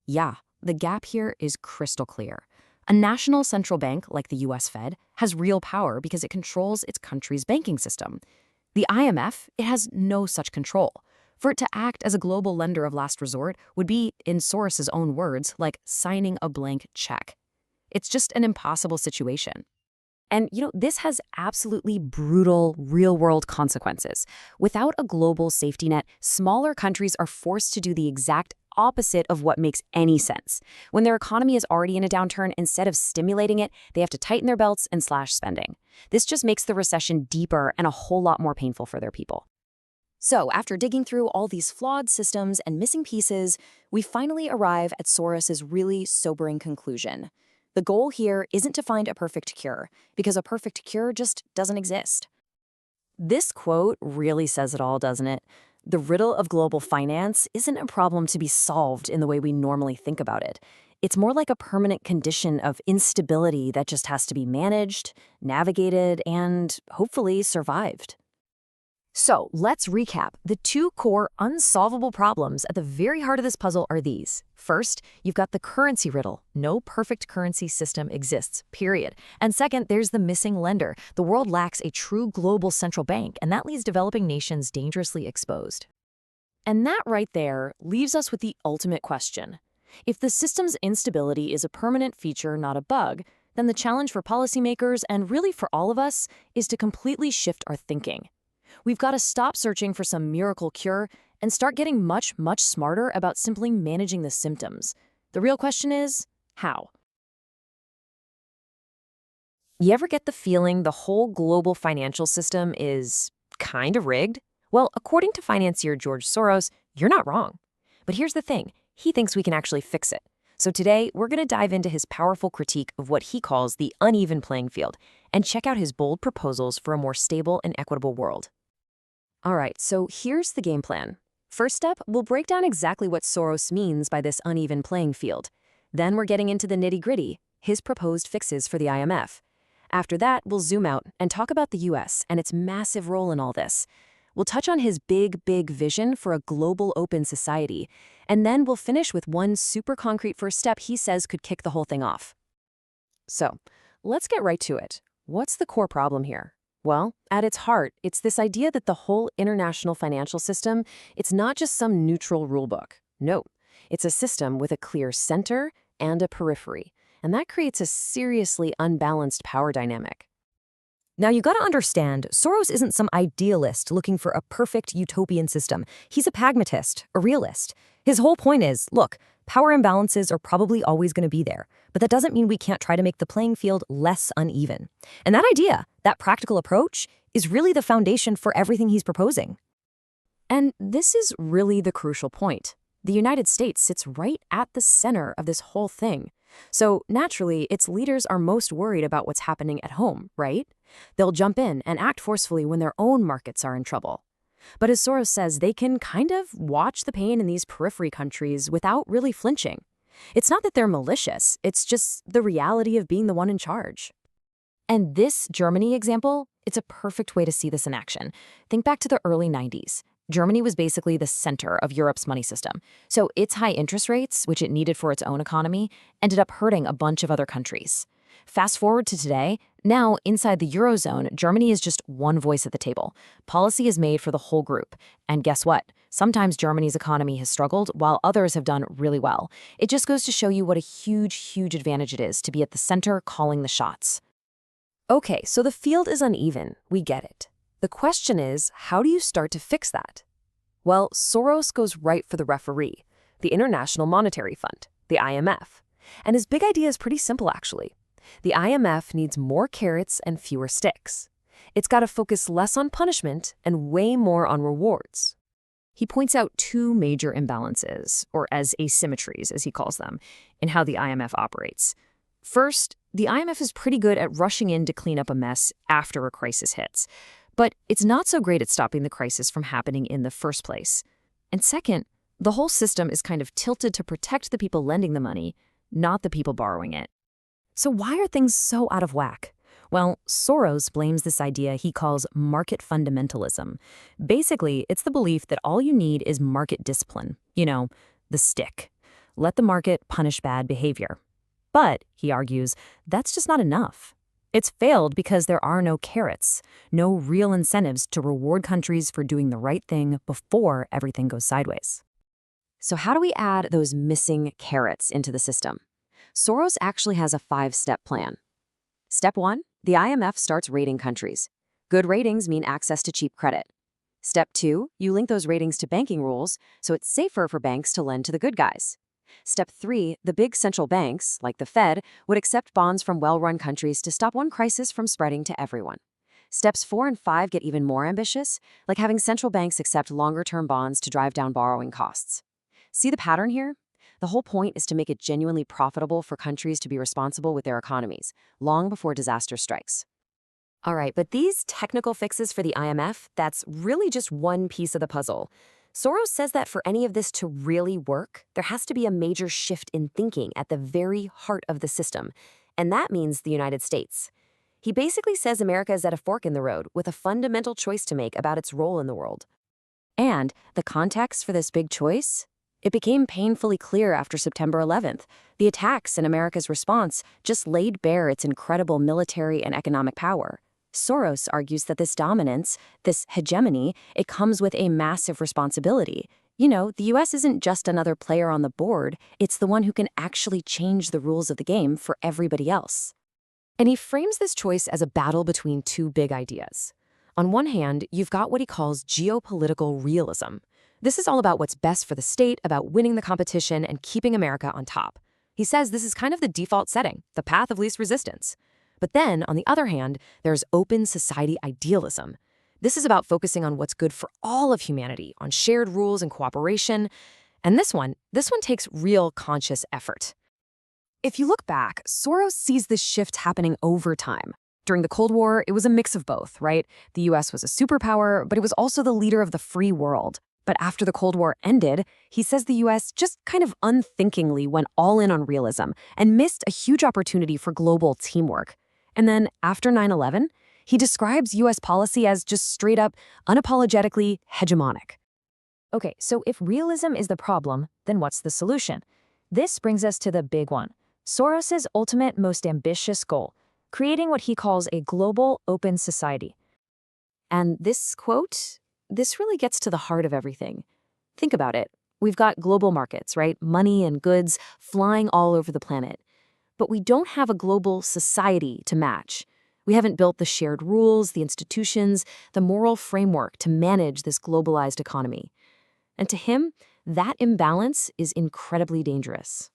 Yeah, the gap here is crystal clear. A national central bank, like the US Fed, has real power because it controls its country's banking system. The IMF, it has no such control. For it to act as a global lender of last resort would be, in Soros's own words, like signing a blank check. It's just an impossible situation. And, this has absolutely brutal, real-world consequences. Without a global safety net, smaller countries are forced to do the exact opposite of what makes any sense. When their economy is already in a downturn, instead of stimulating it, they have to tighten their belts and slash spending. This just makes the recession deeper and a whole lot more painful for their people. So, after digging through all these flawed systems and missing pieces, we finally arrive at Soros's really sobering conclusion. The goal here isn't to find a perfect cure, because a perfect cure just doesn't exist. This quote really says it all, doesn't it? The riddle of global finance isn't a problem to be solved in the way we normally think about it. It's more like a permanent condition of instability that just has to be managed, navigated, and hopefully survived. So let's recap. The two core unsolvable problems at the very heart of this puzzle are these. First, you've got the currency riddle. No perfect currency system exists, period. And second, there's the missing lender. The world lacks a true global central bank, and that leaves developing nations dangerously exposed. And that right there leaves us with the ultimate question. If the system's instability is a permanent feature, not a bug, then the challenge for policymakers, and really for all of us, is to completely shift our thinking. We've got to stop searching for some miracle cure and start getting much, much smarter about simply managing the symptoms. The real question is, how? You ever get the feeling the whole global financial system is kind of rigged? Well, according to financier George Soros, you're not wrong. But here's the thing. He thinks we can actually fix it. So today, we're going to dive into his powerful critique of what he calls the uneven playing field and check out his bold proposals for a more stable and equitable world. All right, so here's the game plan. First step, we'll break down exactly what Soros means by this uneven playing field. Then we're getting into the nitty-gritty, his proposed fixes for the IMF. After that, we'll zoom out and talk about the US and its massive role in all this. We'll touch on his big vision for a global open society, and then we'll finish with one super concrete first step he says could kick the whole thing off. So, let's get right to it. What's the core problem here? Well, at its heart, it's this idea that the whole international financial system, it's not just some neutral rulebook. No, it's a system with a clear center and a periphery, and that creates a seriously unbalanced power dynamic. Now, you gotta understand, Soros isn't some idealist looking for a perfect utopian system. He's a pragmatist, a realist. His whole point is, look, power imbalances are probably always gonna be there, but that doesn't mean we can't try to make the playing field less uneven. And that idea, that practical approach, is really the foundation for everything he's proposing. And this is really the crucial point. The United States sits right at the center of this whole thing. So naturally, its leaders are most worried about what's happening at home, right? They'll jump in and act forcefully when their own markets are in trouble. But as Soros says, they can kind of watch the pain in these periphery countries without really flinching. It's not that they're malicious, it's just the reality of being the one in charge. And this Germany example, it's a perfect way to see this in action. Think back to the early 90s. Germany was basically the center of Europe's money system. So its high interest rates, which it needed for its own economy, ended up hurting a bunch of other countries. Fast forward to today, now inside the Eurozone, Germany is just one voice at the table. Policy is made for the whole group. And guess what? Sometimes Germany's economy has struggled while others have done really well. It just goes to show you what a huge advantage it is to be at the center calling the shots. Okay, so the field is uneven. We get it. The question is, how do you start to fix that? Well, Soros goes right for the referee, the International Monetary Fund, the IMF. And his big idea is pretty simple, actually. The IMF needs more carrots and fewer sticks. It's got to focus less on punishment and way more on rewards. He points out two major imbalances, or as asymmetries, as he calls them, in how the IMF operates. First, the IMF is pretty good at rushing in to clean up a mess after a crisis hits. But it's not so great at stopping the crisis from happening in the first place. And second, the whole system is kind of tilted to protect the people lending the money, not the people borrowing it. So why are things so out of whack? Well, Soros blames this idea he calls market fundamentalism. Basically, it's the belief that all you need is market discipline, the stick. Let the market punish bad behavior. But, he argues, that's just not enough. It's failed because there are no carrots, no real incentives to reward countries for doing the right thing before everything goes sideways. So how do we add those missing carrots into the system? Soros actually has a 5-step plan. Step 1, the IMF starts rating countries. Good ratings mean access to cheap credit. Step 2, you link those ratings to banking rules, so it's safer for banks to lend to the good guys. Step 3, the big central banks, like the Fed, would accept bonds from well-run countries to stop one crisis from spreading to everyone. Steps 4 and 5 get even more ambitious, like having central banks accept longer-term bonds to drive down borrowing costs. See the pattern here? The whole point is to make it genuinely profitable for countries to be responsible with their economies, long before disaster strikes. All right, but these technical fixes for the IMF, that's really just one piece of the puzzle. Soros says that for any of this to really work, there has to be a major shift in thinking at the very heart of the system, and that means the United States. He basically says America is at a fork in the road with a fundamental choice to make about its role in the world. And the context for this big choice? It became painfully clear after September 11th. The attacks and America's response just laid bare its incredible military and economic power. Soros argues that this dominance, this hegemony, it comes with a massive responsibility. The US isn't just another player on the board, it's the one who can actually change the rules of the game for everybody else. And he frames this choice as a battle between two big ideas. On one hand, you've got what he calls geopolitical realism. This is all about what's best for the state, about winning the competition and keeping America on top. He says this is kind of the default setting, the path of least resistance. But then, on the other hand, there's open society idealism. This is about focusing on what's good for all of humanity, on shared rules and cooperation. And this one takes real conscious effort. If you look back, Soros sees this shift happening over time. During the Cold War, it was a mix of both, right? The US was a superpower, but it was also the leader of the free world. But after the Cold War ended, he says the US just kind of unthinkingly went all in on realism and missed a huge opportunity for global teamwork. And then after 9/11, he describes US policy as just straight up, unapologetically hegemonic. Okay, so if realism is the problem, then what's the solution? This brings us to the big one. Soros's ultimate, most ambitious goal, creating what he calls a global open society. And this quote, this really gets to the heart of everything. Think about it. We've got global markets, right? Money and goods flying all over the planet. But we don't have a global society to match. We haven't built the shared rules, the institutions, the moral framework to manage this globalized economy. And to him, that imbalance is incredibly dangerous.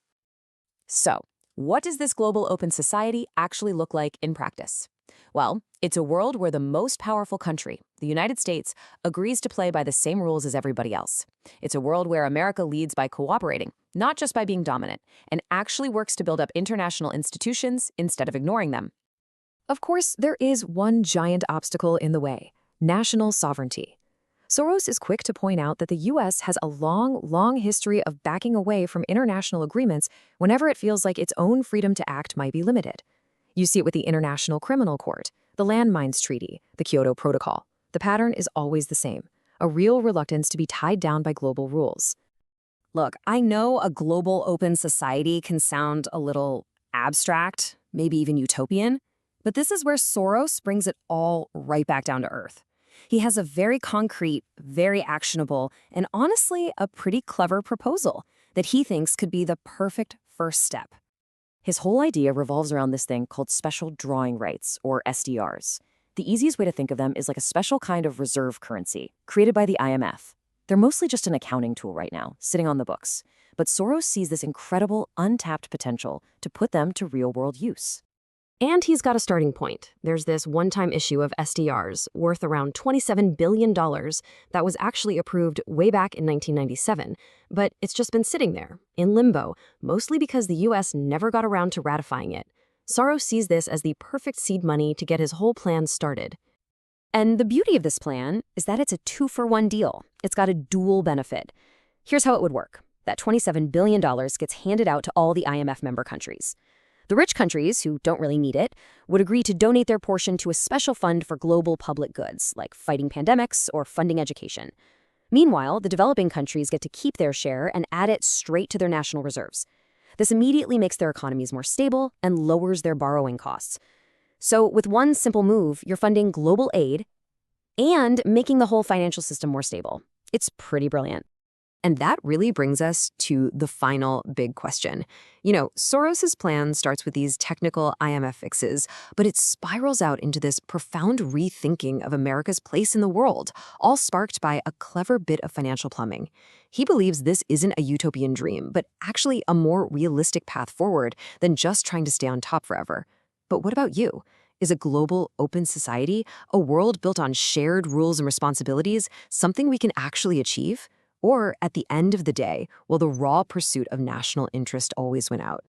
So, what does this global open society actually look like in practice? Well, it's a world where the most powerful country, the United States, agrees to play by the same rules as everybody else. It's a world where America leads by cooperating, not just by being dominant, and actually works to build up international institutions instead of ignoring them. Of course, there is one giant obstacle in the way: national sovereignty. Soros is quick to point out that the U.S. has a long history of backing away from international agreements whenever it feels like its own freedom to act might be limited. You see it with the International Criminal Court, the Landmines Treaty, the Kyoto Protocol. The pattern is always the same: a real reluctance to be tied down by global rules. Look, I know a global open society can sound a little abstract, maybe even utopian, but this is where Soros brings it all right back down to earth. He has a very concrete, very actionable, and honestly, a pretty clever proposal that he thinks could be the perfect first step. His whole idea revolves around this thing called special drawing rights, or SDRs. The easiest way to think of them is like a special kind of reserve currency created by the IMF. They're mostly just an accounting tool right now, sitting on the books. But Soros sees this incredible, untapped potential to put them to real-world use. And he's got a starting point. There's this one-time issue of SDRs worth around $27 billion that was actually approved way back in 1997, but it's just been sitting there, in limbo, mostly because the US never got around to ratifying it. Soros sees this as the perfect seed money to get his whole plan started. And the beauty of this plan is that it's a 2-for-1 deal. It's got a dual benefit. Here's how it would work. That $27 billion gets handed out to all the IMF member countries. The rich countries, who don't really need it, would agree to donate their portion to a special fund for global public goods, like fighting pandemics or funding education. Meanwhile, the developing countries get to keep their share and add it straight to their national reserves. This immediately makes their economies more stable and lowers their borrowing costs. So with one simple move, you're funding global aid and making the whole financial system more stable. It's pretty brilliant. And that really brings us to the final big question. You know, Soros's plan starts with these technical IMF fixes, but it spirals out into this profound rethinking of America's place in the world, all sparked by a clever bit of financial plumbing. He believes this isn't a utopian dream, but actually a more realistic path forward than just trying to stay on top forever. But what about you? Is a global, open society, a world built on shared rules and responsibilities, something we can actually achieve? Or, at the end of the day, will the raw pursuit of national interest always win out?